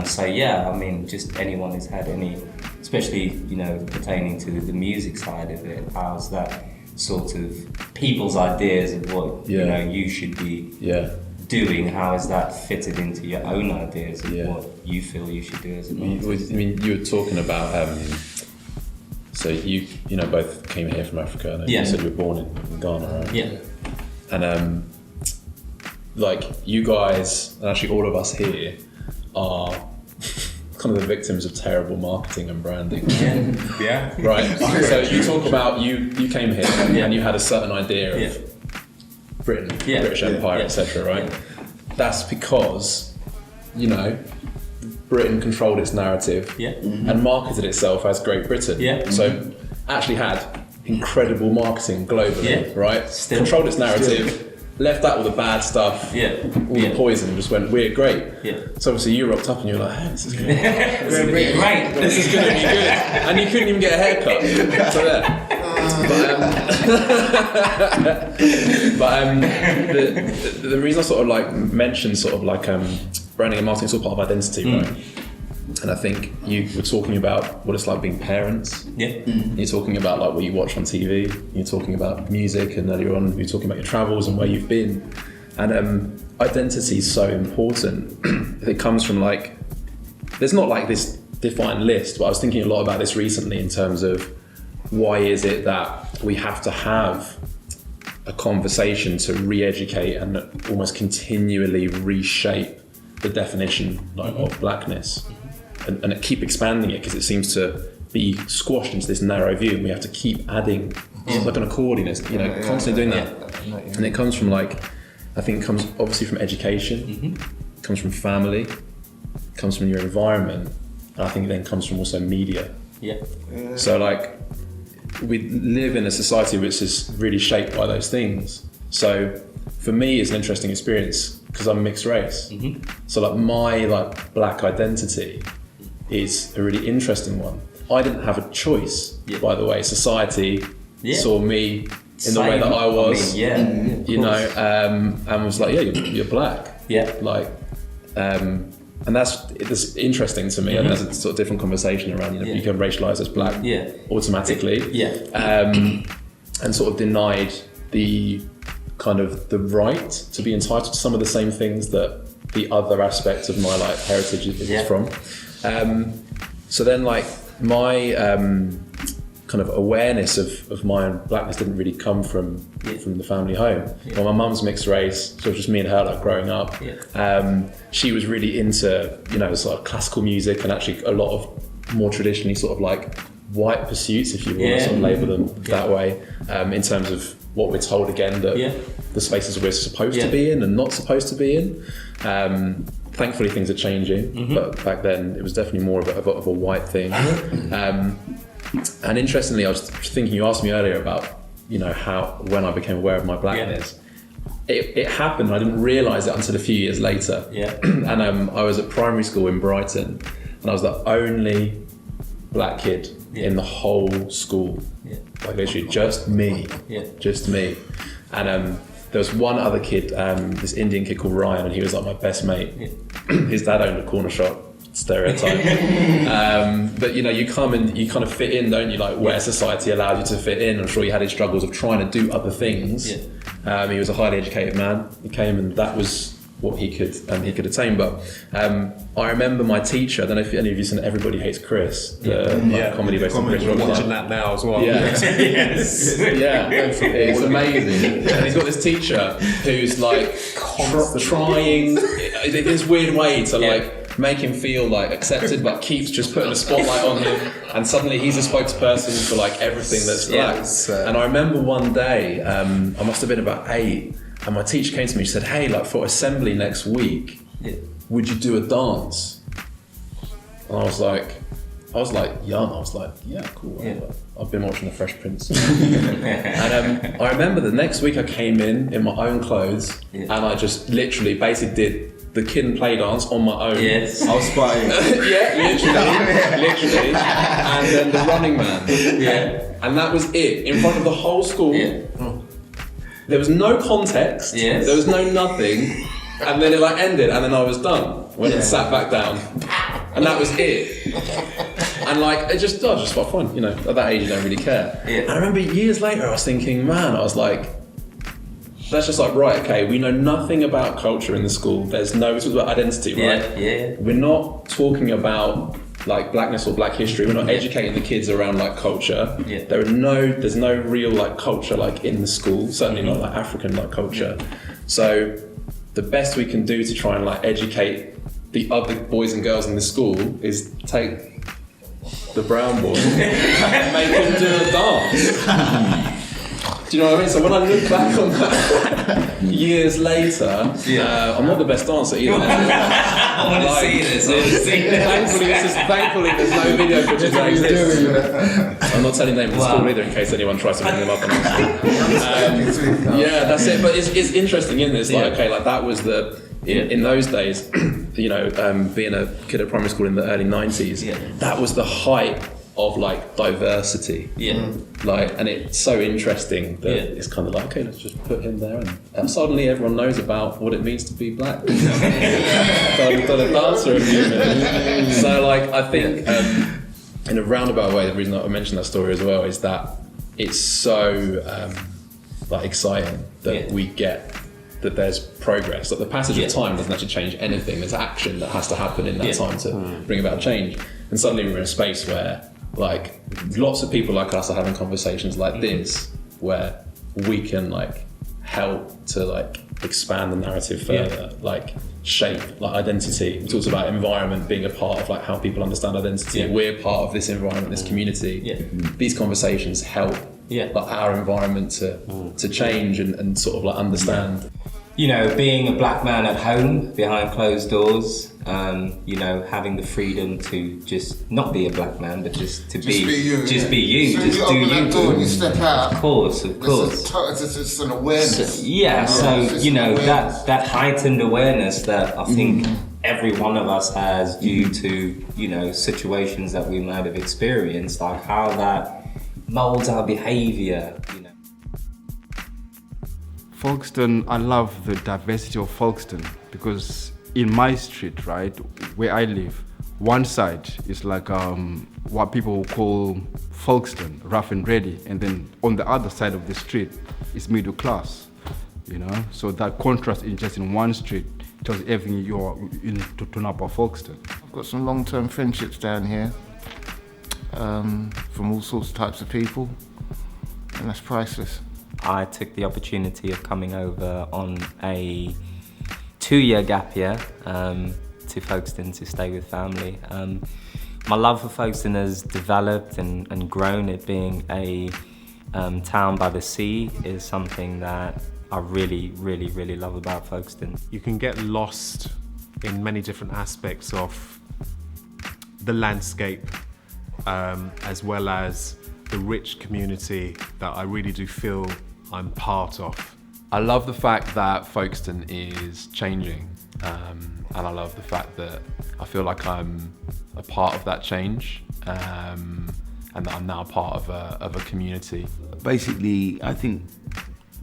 So yeah, I mean, just anyone who's had any, especially, you know, pertaining to the music side of it, how's that sort of people's ideas of what you know you should be doing, how is that fitted into your own ideas of what you feel you should do as an artist? I mean, you were talking about so you know both came here from Africa, and you said you were born in Ghana, right? Yeah. And like you guys, and actually all of us here, are kind of the victims of terrible marketing and branding. Right. So you talk about you came here and you had a certain idea of Britain, British Empire, etc. Right. That's because, you know, Britain controlled its narrative and marketed itself as Great Britain. So actually had incredible marketing globally, right? Controlled its narrative. Left out all the bad stuff, all the poison, just went, we're great. So obviously you rocked up and you were like, hey, this is good. This is gonna be great. This is gonna be good. And you couldn't even get a haircut. So there. But the reason I sort of like mentioned sort of like branding and marketing is all part of identity, right? And I think you were talking about what it's like being parents. You're talking about like what you watch on TV. You're talking about music, and earlier on you're talking about your travels and where you've been. And identity is so important. It comes from like, there's not like this defined list, but I was thinking a lot about this recently in terms of why is it that we have to have a conversation to re-educate and almost continually reshape the definition like, of blackness. And keep expanding it because it seems to be squashed into this narrow view, and we have to keep adding. It's like an accordion, you know, constantly doing that. And it comes from like, I think it comes obviously from education, it comes from family, it comes from your environment, and I think it then comes from also media. So like, we live in a society which is really shaped by those things. So for me, it's an interesting experience because I'm mixed race. So like my like black identity is a really interesting one. I didn't have a choice, by the way. Society saw me in the way that I was, you know, and was like, yeah, you're black. Like, and it's interesting to me, and there's a sort of different conversation around, you know, you become racialized as black automatically, and sort of denied the kind of the right to be entitled to some of the same things that the other aspects of my like heritage is from. So then like my kind of awareness of my own blackness didn't really come from the family home. Well, my mum's mixed race, so it was just me and her like growing up. She was really into, you know, sort of classical music and actually a lot of more traditionally sort of like white pursuits, if you want to sort of label them that way, in terms of what we're told again that the spaces we're supposed to be in and not supposed to be in. Thankfully things are changing, but back then it was definitely more of a white thing. And interestingly, I was thinking, you asked me earlier about, you know, when I became aware of my blackness. It happened, I didn't realise it until a few years later. And I was at primary school in Brighton, and I was the only black kid in the whole school. Like literally just me. And there was one other kid, this Indian kid called Ryan, and he was like my best mate. His dad owned a corner shop, stereotype. But you know, you come and you kind of fit in, don't you? Like where society allowed you to fit in. I'm sure he had his struggles of trying to do other things. He was a highly educated man. He came, and that was what he could attain. But I remember my teacher. I don't know if any of you seen Everybody Hates Chris, the comedy based on Chris. We're watching that now as well. Yeah, yes, yeah, it's amazing. And he's got this teacher who's like trying in this weird way to like make him feel like accepted, but keeps just putting a spotlight on him. And suddenly he's a spokesperson for like everything that's black. And I remember one day, I must have been about 8. And my teacher came to me, she said, hey, like for assembly next week, would you do a dance? And I was like young, I was like, yeah, cool, whatever. I've been watching The Fresh Prince. And I remember the next week I came in my own clothes and I just literally basically did the Kid and Play dance on my own. Yes. I was spying. literally. And then the Running Man. Yeah. And that was it, in front of the whole school. Yeah. There was no context, there was no nothing, and then it like ended, and then I was done. Went and sat back down, and that was it. And like, I just felt fun, you know, at that age you don't really care. And I remember years later I was thinking, man, I was like, that's just like, right, okay, we know nothing about culture in the school, it's about identity, right? We're not talking about like blackness or black history. We're not educating the kids around like culture. There's no real like culture like in the school, certainly not like African like culture. So the best we can do to try and like educate the other boys and girls in the school is take the brown boy and make him do a dance. Do you know what I mean? So when I look back on that years later, I'm not the best dancer either. I want to see this. Thankfully, there's no video footage that exists. I'm not telling names of the school either in case anyone tries to ring them up. That's it. But it's interesting, isn't it? It's like, okay, like that was in those days, you know, being a kid at primary school in the early 90s, that was the height of like diversity, and it's so interesting that it's kind of like, okay, let's just put him there, and suddenly everyone knows about what it means to be black. Done a dancer a few minutes. So like, I think in a roundabout way, the reason that I mentioned that story as well is that it's so like exciting that we get that there's progress, that the passage of time doesn't actually change anything. There's action that has to happen in that time to bring about change, and suddenly we're in a space where like lots of people like us are having conversations like this where we can like help to like expand the narrative further, like shape like identity. It talks about environment being a part of like how people understand identity. We're part of this environment, this community. These conversations help like our environment to change and sort of like understand. You know, being a black man at home behind closed doors, you know, having the freedom to just not be a black man, but just be you. Just do you. When you step out, of course. It's just an awareness. So you know that heightened awareness that I think every one of us has due to, you know, situations that we might have experienced, like how that molds our behaviour. You know. Folkestone, I love the diversity of Folkestone because in my street, right, where I live, one side is like what people call Folkestone, rough and ready, and then on the other side of the street is middle class, you know. So that contrast in just in one street tells everything you need to know about Folkestone. I've got some long-term friendships down here from all sorts of types of people, and that's priceless. I took the opportunity of coming over on a 2-year gap year to Folkestone to stay with family. My love for Folkestone has developed and grown. It being a town by the sea is something that I really, really, really love about Folkestone. You can get lost in many different aspects of the landscape as well as the rich community that I really do feel I'm part of. I love the fact that Folkestone is changing, and I love the fact that I feel like I'm a part of that change, and that I'm now part of a community. Basically, I think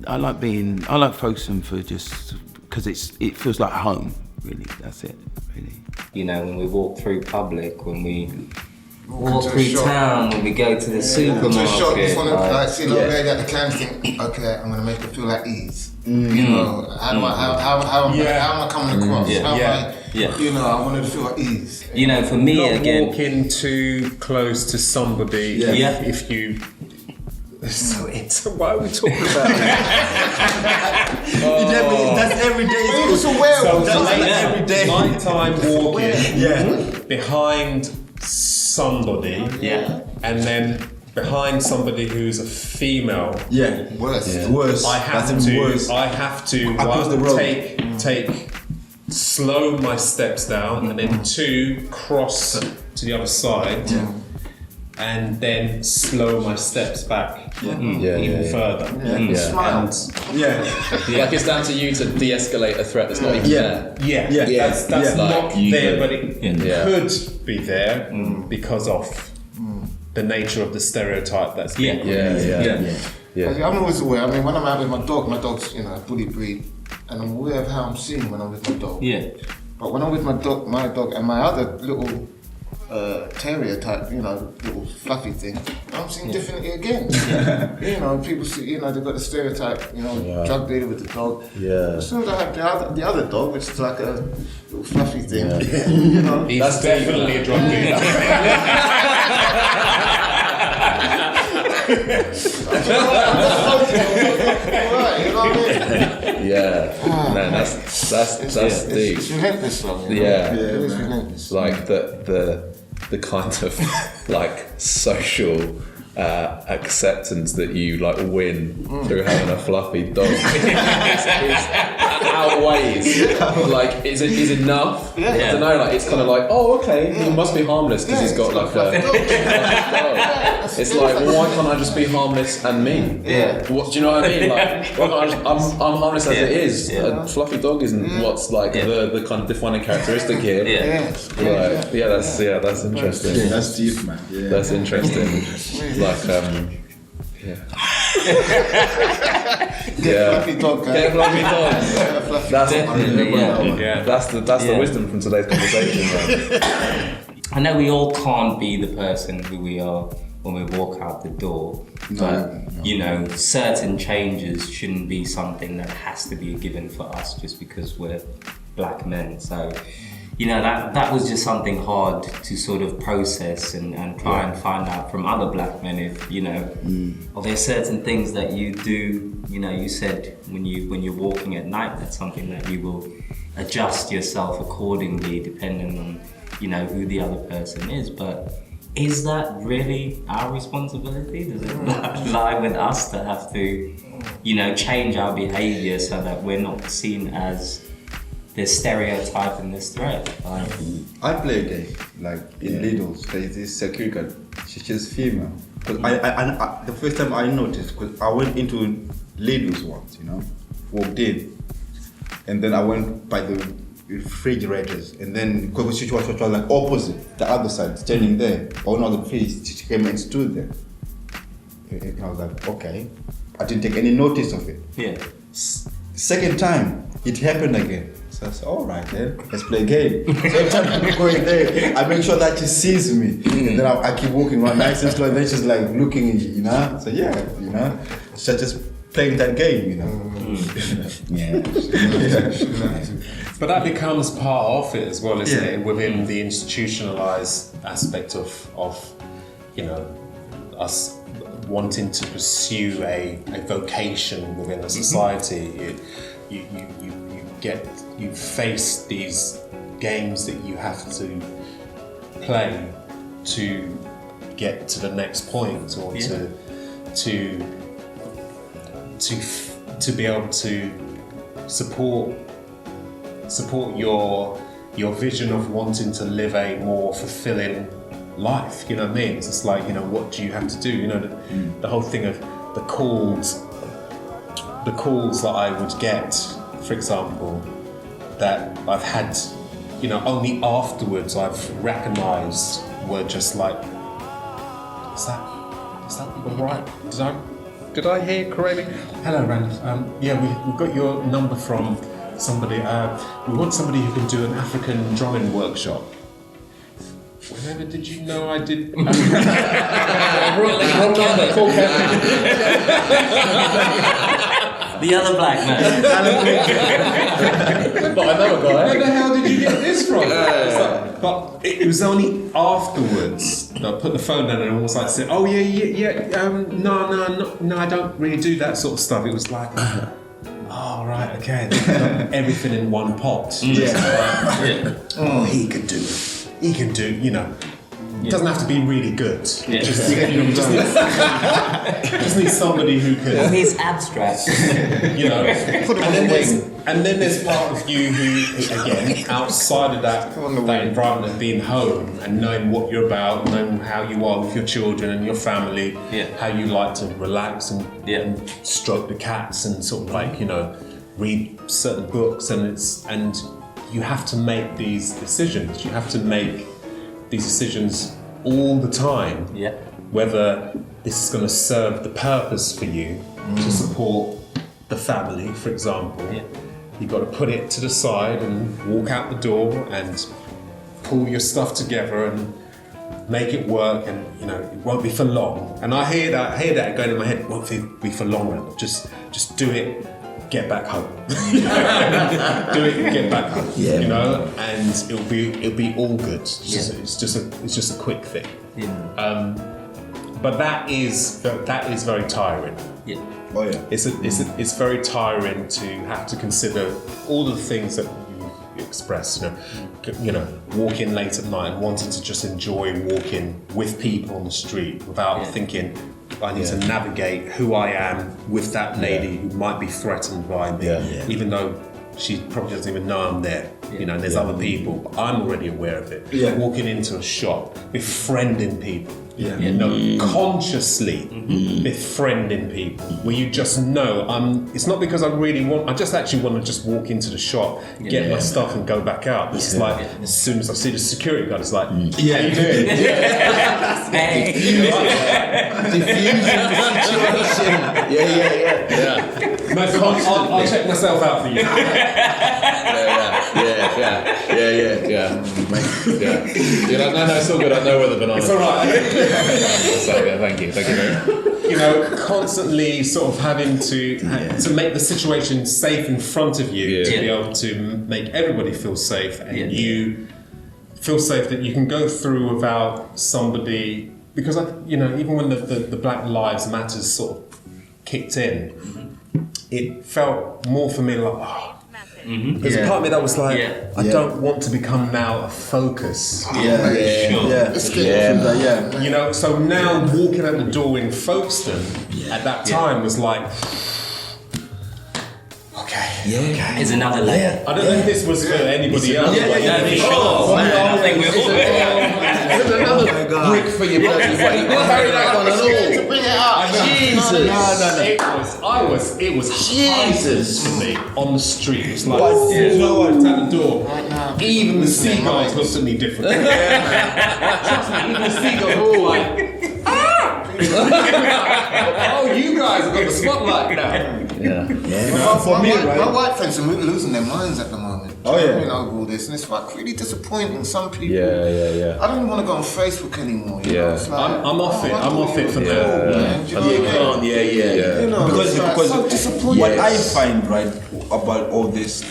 I like Folkestone for just because it feels like home. Really, that's it. Really. You know, when we walk through public, when we walk through town, when we go to the supermarket. You just want to see the lady at the counter think, okay, I'm going to make her feel at ease. You know, how am I coming across? How am I, you know, I wanted to feel at ease. You know, for me Not again, walking too close to somebody. If you. So why are we talking about that? That's every day. It's a werewolf. So every day. nighttime walking behind somebody, and then behind somebody who's a female. Worse. I have to across the road. take slow my steps down, and then 2 cross to the other side. And then slow my steps back even further. Smile. Like it's down to you to de-escalate a threat that's not even there. That's not there, but it could be there because of the nature of the stereotype that's being I'm always aware. I mean, when I'm out with my dog's, you know, a bully breed, and I'm aware of how I'm seen when I'm with my dog. But when I'm with my dog and my other little terrier type, you know, little fluffy thing, I'm seen differently again. You know, people see, you know, they've got the stereotype, you know, drug dealer with the dog. As soon as I have the other dog, which is like a little fluffy thing, you know. That's definitely a drug dealer. You know what I mean? Man, that's deep. It's relentless, song. It is relentless. Like the kind of like social acceptance that you like win through having a fluffy dog is outweighs like is enough. I don't know, like it's kind of like, oh okay, he must be harmless because he's got like a fluffy dog. It's like, well, why can't I just be harmless and me? What do you know what I mean? Like, why can't I just, I'm harmless as it is. A fluffy dog isn't what's like the kind of defining characteristic here. That's interesting. That's deep, man. That's interesting. Like, Fluffy dog. Get a fluffy dog. That's the wisdom from today's conversation, man. I know we all can't be the person who we are when we walk out the door, but you know, certain changes shouldn't be something that has to be a given for us just because we're black men. So, you know, that was just something hard to sort of process and try and find out from other black men if, you know, are there certain things that you do, you know, you said when you're walking at night, that's something that you will adjust yourself accordingly depending on, you know, who the other person is, but is that really our responsibility? Does it lie with us to have to, you know, change our behaviour so that we're not seen as this stereotype and this threat? I play a game, like in Lidl's, there's this security guard, she's female. Because I the first time I noticed, because I went into Lidl's once, you know, walked in, and then I went by the refrigerators, and then because she was like opposite the other side, standing there on the place, she came and stood there, and I was like, okay, I didn't take any notice of it. Second time it happened again, so I said, all right then, let's play a game. So every time I go in there, I make sure that she sees me, and then I keep walking around nice and slow, and then she's like looking at you, you know. So you know, she's just playing that game, you know. But that becomes part of it as well, isn't it? Within the institutionalized aspect of you know, us wanting to pursue a vocation within a society. You face these games that you have to play to get to the next point, or to be able to support your vision of wanting to live a more fulfilling life. You know what I mean? It's just like, you know, what do you have to do? You know, the whole thing of the calls that I would get, for example, that I've had, you know, only afterwards I've recognised were just like, is that right? Did I hear correctly? Hello, Rand. We've got your number from somebody. We want somebody who can do an African drumming workshop. Whenever did you know I did? Wrong number. Call Kevin. The other black man. But I know a guy. Where the hell did you get this from? But it was only afterwards that I put the phone down and almost like said, "Oh no, I don't really do that sort of stuff." It was like, "Oh right, okay." Everything in one pot. Oh, he can do it. He can do, you know. It doesn't have to be really good. Yeah. Just need somebody who can. He's abstract. You know. And then there's part of you who, again, outside of that environment of being home and knowing what you're about, knowing how you are with your children and your family, how you like to relax and stroke the cats and sort of like, you know, read certain books, and you have to make these decisions. You have to make these decisions all the time. Yeah. Whether this is going to serve the purpose for you to support the family, for example. Yeah. You've got to put it to the side and walk out the door and pull your stuff together and make it work, and you know it won't be for long. And I hear that going in my head. It won't be for long, Randall. Just do it. Get back home. Do it and get back home. Yeah. You know, and it'll be all good. It's just a quick thing. Yeah. But that is very tiring. Yeah. Oh yeah. It's very tiring to have to consider all the things that you express. You know, walking late at night and wanting to just enjoy walking with people on the street without thinking, I need to navigate who I am with that lady who might be threatened by me, even though she probably doesn't even know I'm there. You know, and there's other people, but I'm already aware of it. Yeah. Walking into a shop, befriending people. Yeah. You know, consciously befriending people, where you just know it's not because I just actually want to just walk into the shop, get my stuff and go back out. It's like, as soon as I see the security guard, it's like, how you doing? Diffusing the situation. Yeah. I'll check myself out for you. Yeah. You're like, no, it's all good. I know where the bananas. It's all right. Thank you very much. You know, constantly sort of having to make the situation safe in front of you to be able to make everybody feel safe, and you feel safe that you can go through without somebody. Because even when the Black Lives Matters sort of kicked in, it felt more for me like, there's a part of me that was like, I don't want to become now a focus. You know, so now walking out the door in Folkestone at that time was like, okay. Is another layer. I don't know if this was for anybody else. I think we're all There's another brick for your bloody weight. Carry that one at all. Bring it up. Jesus. No. It was Jesus for me on the street. It was like, no one's at the door. Even the seagulls looked at me different. Trust me, even the seagulls were like, oh, you guys have got the spotlight now. My white friends are losing their minds at the moment. You know, all this, and it's like really disappointing. Some people, I don't even want to go on Facebook anymore. You know? It's like, I'm off it. I'm off it for now. You know, because so disappointing. what I find about all this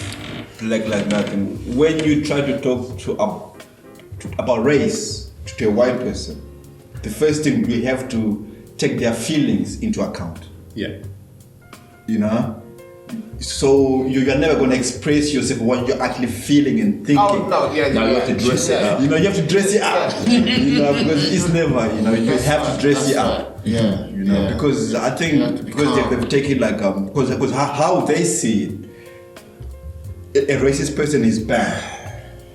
Black Lives Matter, when you try to talk about race to a white person, the first thing we have to take their feelings into account. Yeah. You know? So you're never going to express yourself what you're actually feeling and thinking. Oh, no, you have to dress it up. You know, you have to dress it up. You know, because it's never, you know, you have to dress it up. You know, because I think because they've taken like, because how they see it, a racist person is bad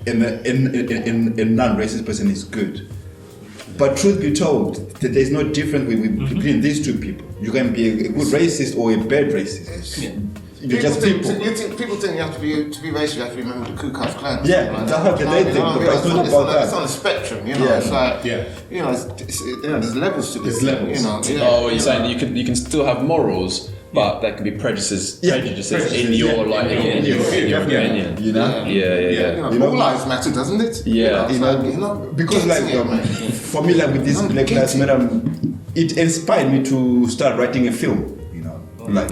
and a non-racist person is good. But truth be told, there's no difference between these two people. You can be a good racist or a bad racist. You're just people. People think you have to be racist. You have to remember the Ku Klux Klan. Yeah, that's how they think. It's on the spectrum, you know. It's like, you know, there's levels to this. There's levels. You know. Oh, you're saying you can still have morals, but there can be prejudices in your opinion. You know? You know, all lives matter, doesn't it? Yeah. You know, because for me, like with this Black Lives Matter, it inspired me to start writing a film. You know, like.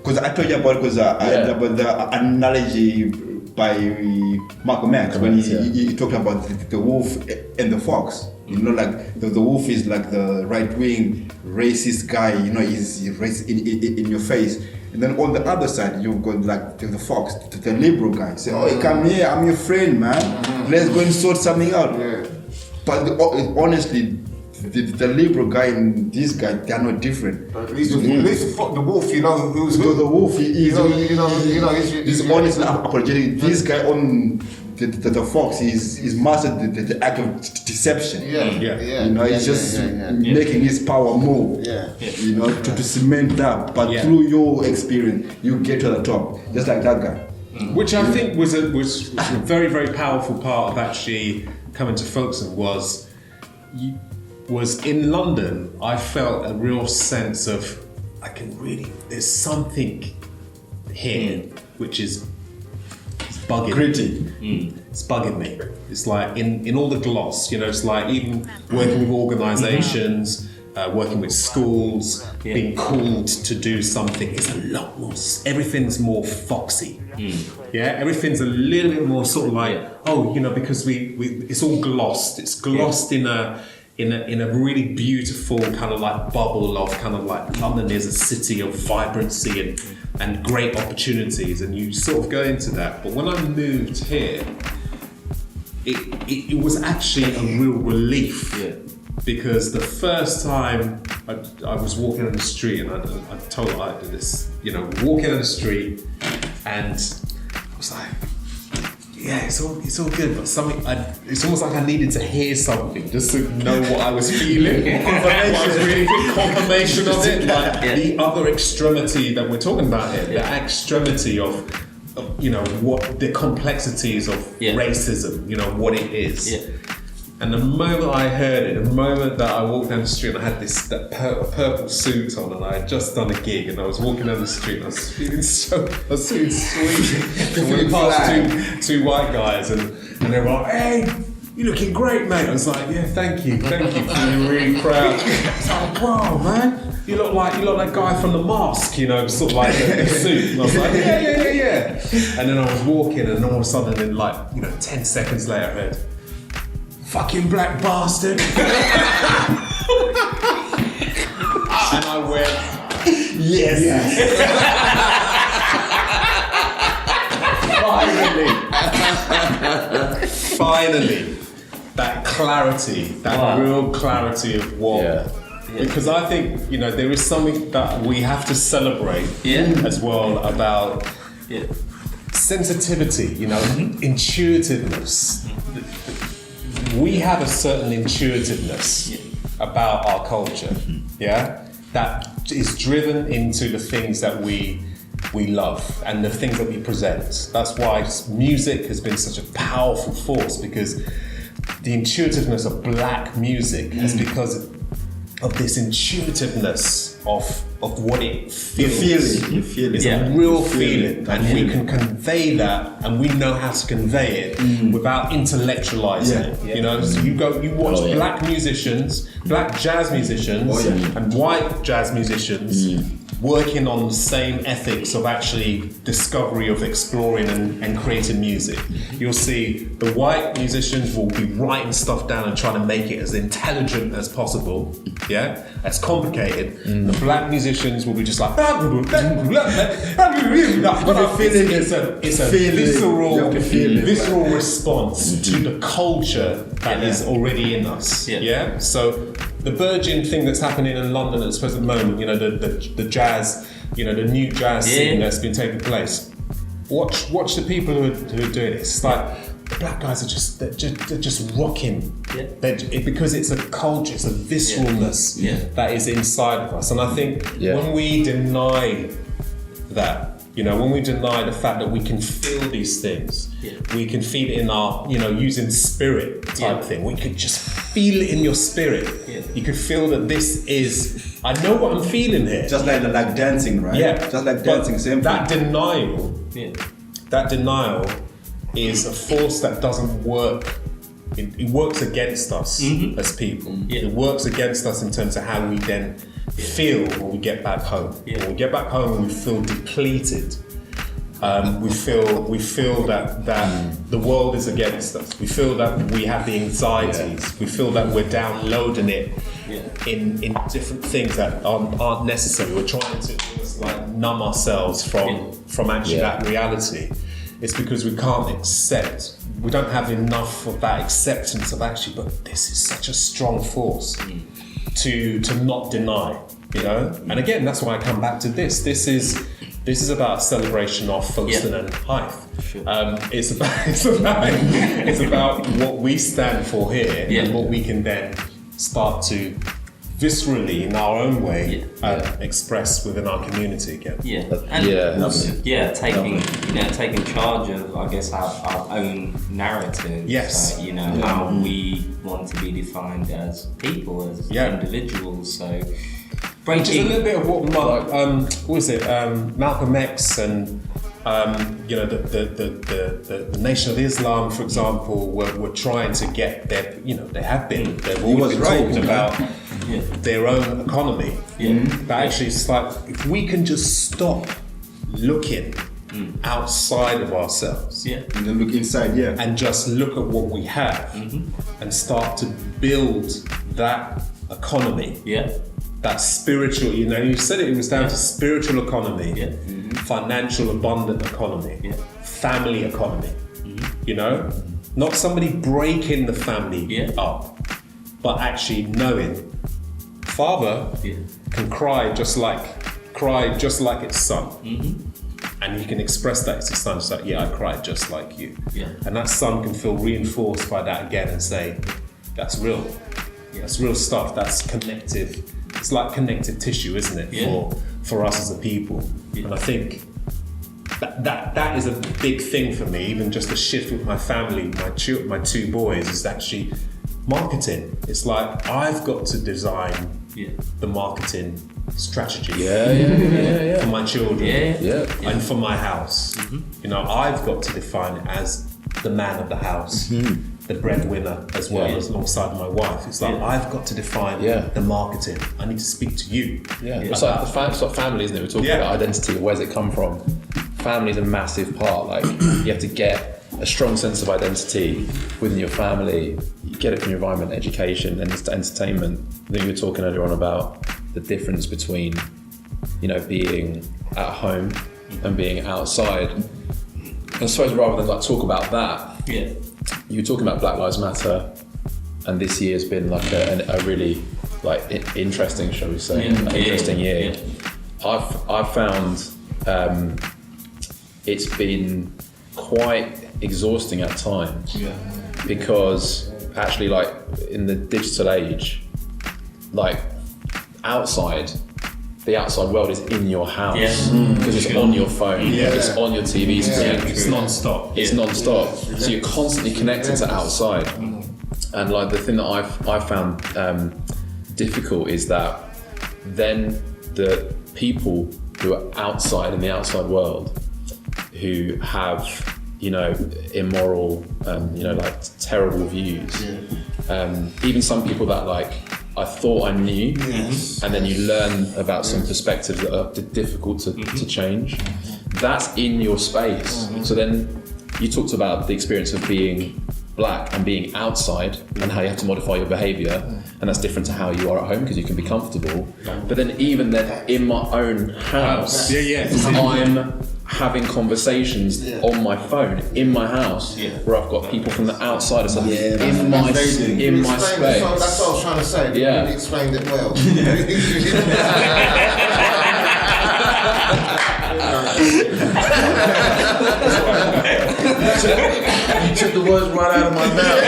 because I told you about the analogy by Malcolm X when he talked about the wolf and the fox. You know, like the wolf is like the right-wing racist guy. You know, he's racist in your face. And then on the other side, you've got like the fox, the liberal guy. Say, oh, come here, I'm your friend, man. Let's go and sort something out. But honestly, the liberal guy and this guy, they're not different. At least the wolf, you know, who's the wolf, he's honestly he's apologetic. This guy on the fox, he's mastered the act of deception. You know, he's just making his power move. You know, to cement that. But through your experience, you get to the top, just like that guy. Which I think was a very, very powerful part of actually coming to Folkestone was in London. I felt a real sense of there's something here which is bugging gritty. It's bugging me. It's like in all the gloss, you know, it's like even working with organisations, working with schools, being called to do something is a lot more, everything's more foxy. Everything's a little bit more sort of like, because we it's all glossed. It's glossed in a really beautiful kind of like bubble of kind of like London is a city of vibrancy and great opportunities, and you sort of go into that. But when I moved here, it was actually a real relief. Because the first time I was walking on the street, and I told her I did this, you know, walking on the street, and I was like, it's all good, but something, it's almost like I needed to hear something just to know what I was feeling. Confirmation of it, like the other extremity that we're talking about here, the extremity of you know, what the complexities of racism, you know, what it is. And the moment I heard it, the moment that I walked down the street and I had that purple suit on and I had just done a gig and I was walking down the street and I was feeling sweet. And we passed two white guys and they were like, hey, you're looking great, mate. I was like, yeah, thank you, feeling really proud. I was like, wow, man, you look like that guy from The Mask, you know, sort of like the suit. And I was like, yeah. And then I was walking and all of a sudden, then like, you know, 10 seconds later I heard, fucking black bastard. And I went, yes. Finally, that clarity, that real clarity of what. Because I think, you know, there is something that we have to celebrate as well about sensitivity, you know, intuitiveness. We have a certain intuitiveness about our culture, that is driven into the things that we love and the things that we present. That's why music has been such a powerful force, because the intuitiveness of black music is because of this intuitiveness of what it feels. You feel it. It's a real feeling, and we can convey that, and we know how to convey it without intellectualizing it. You know, so you watch black musicians, black jazz musicians, and white jazz musicians working on the same ethics of actually discovery of exploring and creating music. You'll see the white musicians will be writing stuff down and trying to make it as intelligent as possible, as complicated. The black musicians will be just like, but I feel it's a visceral response to the culture that is already in us. So the burgeoning thing that's happening in London at the present moment, you know, the jazz, you know, the new jazz scene that's been taking place. Watch the people who are doing it. It's like the black guys are just rocking. Because it's a culture, it's a visceralness that is inside of us. And I think when we deny that, you know, when we deny the fact that we can feel these things, we can feel it in our, you know, using spirit type thing. We could just feel it in your spirit. You could feel that this is, I know what I'm feeling here. Just like dancing, right? Just like dancing, same that thing. That denial is a force that doesn't work. It works against us as people. It works against us in terms of how we then feel when we get back home. When we get back home, we feel depleted. We feel that the world is against us. We feel that we have the anxieties. We feel that we're downloading it in different things that aren't necessary. We're trying to almost like numb ourselves from actually that reality. It's because we can't accept. We don't have enough of that acceptance of actually, but this is such a strong force to not deny. You know, and again, that's why I come back to this. This is about a celebration of Folkestone and Hythe. Sure. It's about what we stand for here and what we can then start to viscerally, in our own way, express within our community again. Taking charge of, I guess, our own narrative. Yes. How we want to be defined as people, as individuals. So. Which is a little bit of what Malcolm X and the Nation of Islam, for example, were trying to get their, they've always been talking about their own economy. But actually it's like, if we can just stop looking outside of ourselves and then look inside and just look at what we have and start to build that economy. That spiritual, you said it was down to spiritual economy, financial abundant economy, family economy, not somebody breaking the family up, but actually knowing father can cry just like its son. And he can express that to his son, it's like, I cried just like you. And that son can feel reinforced by that again and say, that's real. That's real stuff, that's connective. It's like connective tissue, isn't it, for us as a people? And I think that is a big thing for me. Even just the shift with my family, my two boys, is actually marketing. It's like I've got to design the marketing strategy for my children and for my house. I've got to define it as the man of the house. The breadwinner as well as alongside my wife. It's like I've got to define the marketing. I need to speak to you. It's like family, isn't it? We're talking about identity. Where's it come from? Family is a massive part. Like you have to get a strong sense of identity within your family. You get it from your environment, education, and entertainment. I think you were talking earlier on about the difference between, being at home and being outside. I suppose rather than like talk about that, you were talking about Black Lives Matter, and this year's been like a really interesting, shall we say, interesting year. I've found it's been quite exhausting at times because actually, like in the digital age, like the outside world is in your house because it's on your phone, it's on your TV screen. It's non-stop. It's non-stop. So you're constantly connected to outside. And like the thing that I've found difficult is that then the people who are outside in the outside world who have, immoral, terrible views. Even some people that I thought I knew, and then you learn about some perspectives that are difficult to change. That's in your space. So then you talked about the experience of being Black and being outside and how you have to modify your behaviour, and that's different to how you are at home because you can be comfortable. But then even then in my own house, I'm having conversations on my phone in my house where I've got people from the outside of something in my space. That's what I was trying to say. You really explained it well. You took the words right out of my mouth.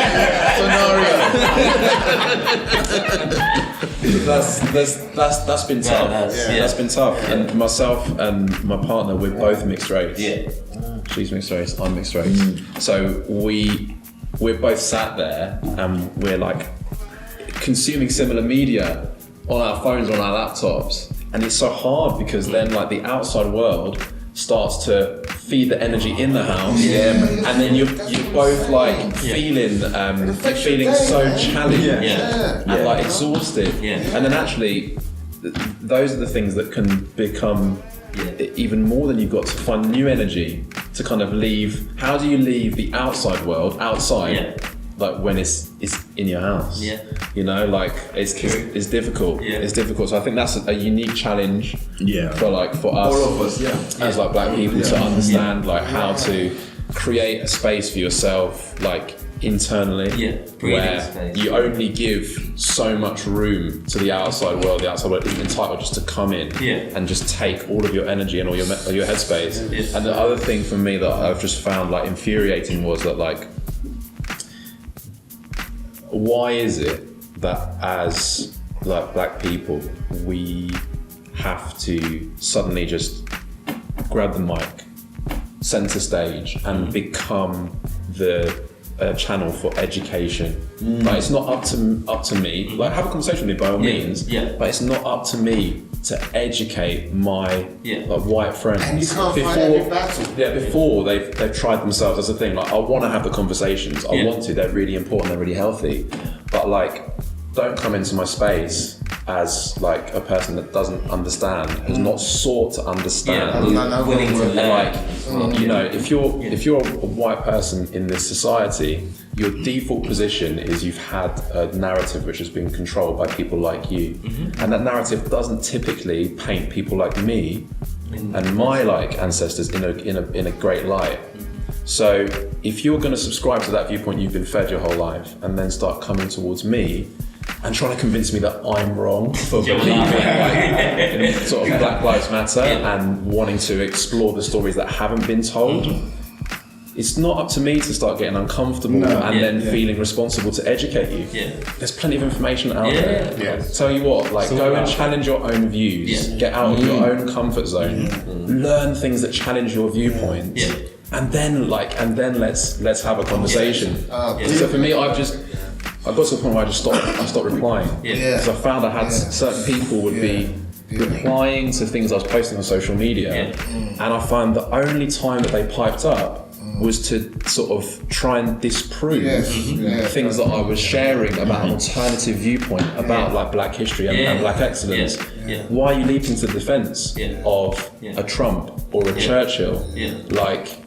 That's been tough. That's been tough. And myself and my partner, we're both mixed race. She's mixed race, I'm mixed race. So we're both sat there and we're like consuming similar media on our phones, on our laptops. And it's so hard because then like the outside world starts to feed the energy in the house, and then you're both like feeling so challenged and like exhausted, and then actually those are the things that can become even more than you've got to find new energy to kind of leave. How do you leave the outside world outside? Like when it's in your house, you know, like it's difficult. It's difficult. So I think that's a unique challenge for us, all of us, as like black people to understand like how to create a space for yourself, like internally, where you only give so much room to the outside world. The outside world isn't entitled just to come in and just take all of your energy and all your headspace. And the other thing for me that I've just found like infuriating was that like, why is it that as like black people we have to suddenly just grab the mic, center stage, and become the channel for education? Like it's not up to me. Like have a conversation with me by all means, but it's not up to me to educate my like white friends. And you can't fight every battle. Before they've tried themselves. That's the thing. Like I want to have the conversations. I want to. They're really important. They're really healthy. But like, don't come into my space as like a person that doesn't understand, has not sought to understand. Willing to learn. Like, you know, if you're a white person in this society, your default position is you've had a narrative which has been controlled by people like you, and that narrative doesn't typically paint people like me and my like ancestors in a great light. So if you're going to subscribe to that viewpoint you've been fed your whole life, and then start coming towards me and trying to convince me that I'm wrong for believing like, in sort of Black Lives Matter and wanting to explore the stories that haven't been told, it's not up to me to start getting uncomfortable and then feeling responsible to educate you. There's plenty of information out there. Tell you what, like go and challenge your own views, get out of your own comfort zone, learn things that challenge your viewpoint. And then let's have a conversation. So for me, I got to the point where I stopped replying. Because I found I had certain people would be replying to things I was posting on social media, and I found the only time that they piped up was to sort of try and disprove things that I was sharing about an alternative viewpoint about like black history and black excellence. Why are you leaping to the defense of a Trump or a Churchill? Like,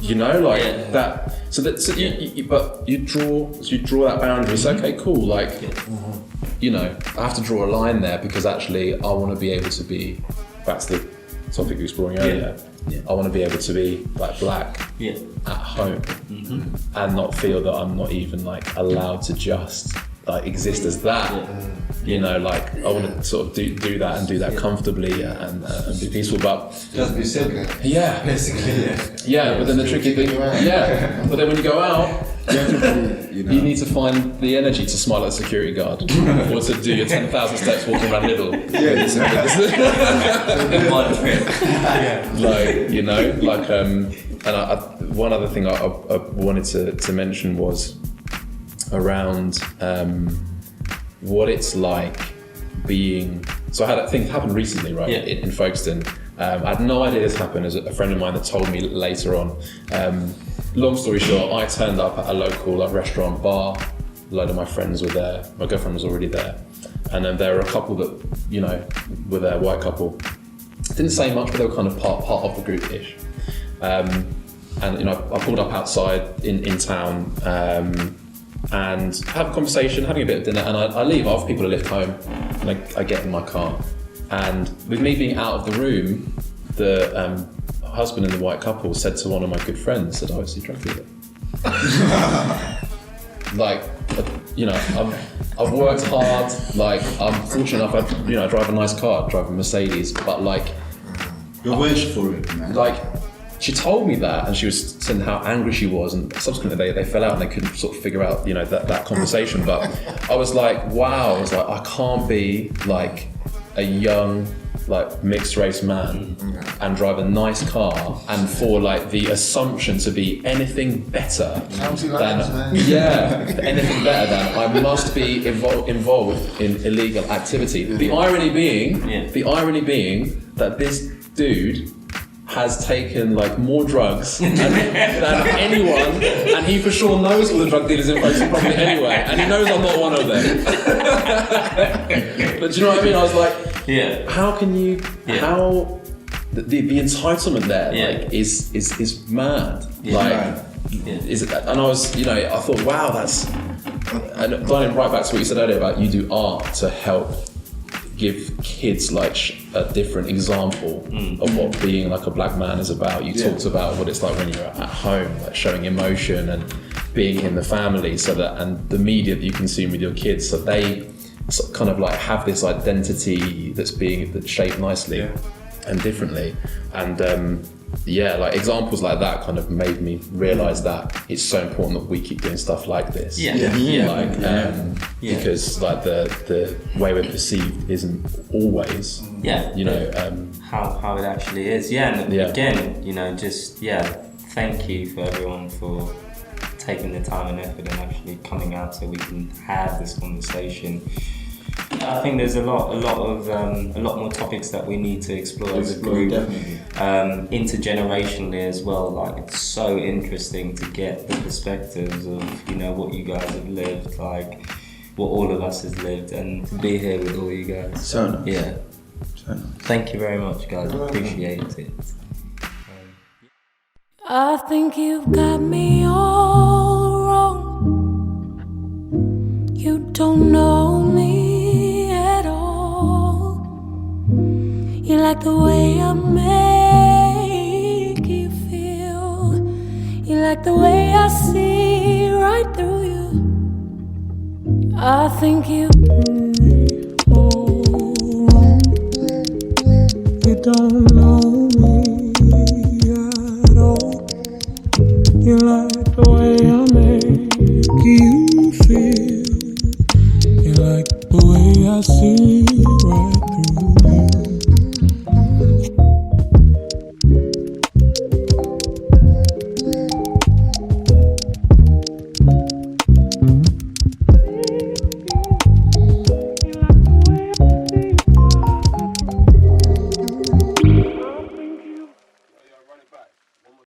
you know, like that. So but you draw that boundary. It's okay, cool. Like, you know, I have to draw a line there because actually I want to be able to be, back to the topic we were exploring earlier. I want to be able to be like black at home and not feel that I'm not even like allowed to just like exist as that. You know, like I want to sort of do that and do that comfortably and be peaceful, but just be simple. Basically. But then the tricky thing, but then when you go out, you need to find the energy to smile at a security guard or to do your 10,000 steps walking around Lidl. Like, you know, like, and one other thing I wanted to mention was around what it's like being. So I had a thing happen recently, right, in Folkestone. I had no idea this happened. As a friend of mine that told me later on. Long story short, I turned up at a local restaurant bar. A load of my friends were there. My girlfriend was already there, and then there were a couple that, you know, were there, white couple. Didn't say much, but they were kind of part of the group-ish. And you know, I pulled up outside in town and have a conversation, having a bit of dinner, and I leave. I offer people a lift home, and I get in my car. And with me being out of the room, the husband and the white couple said to one of my good friends, said, "Oh, it's a drug dealer." Like, you know, I've worked hard. Like, I'm fortunate enough. I drive a nice car, I drive a Mercedes, but like, you're wished for it, man. Like, she told me that, and she was saying how angry she was, and subsequently they fell out and they couldn't sort of figure out, you know, that conversation. But I was like, wow. I was like, I can't be like a young, like mixed race man and drive a nice car, and for like the assumption to be anything better than anything better than I must be involved in illegal activity. The irony being that this dude has taken like more drugs than anyone, and he for sure knows all the drug dealers in Folkestone probably anyway, and he knows I'm not one of them. But do you know what I mean? I was like, yeah. How can you? Yeah. How the entitlement there Yeah. is mad. Yeah. Like, is it? And I was, I thought, wow, that's. And going right back to what you said earlier about you do art to help give kids like a different example of what being like a black man is about. You talked about what it's like when you're at home, like showing emotion and being in the family, so that, and the media that you consume with your kids, so they kind of like have this identity that's shaped nicely and differently. And like examples like that kind of made me realise that it's so important that we keep doing stuff like this. Because like the way we're perceived isn't always how it actually is. Again, thank you for everyone for taking the time and effort and actually coming out so we can have this conversation. I think there's a lot more topics that we need to explore as a group, intergenerationally as well. Like, it's so interesting to get the perspectives of what you guys have lived, like what all of us has lived, and to be here with all you guys. So nice. Yeah. So nice. Thank you very much, guys. Appreciate it. I think you've got me all wrong. You don't know me at all. You like the way I make you feel. You like the way I see right through you. I think you all wrong. You don't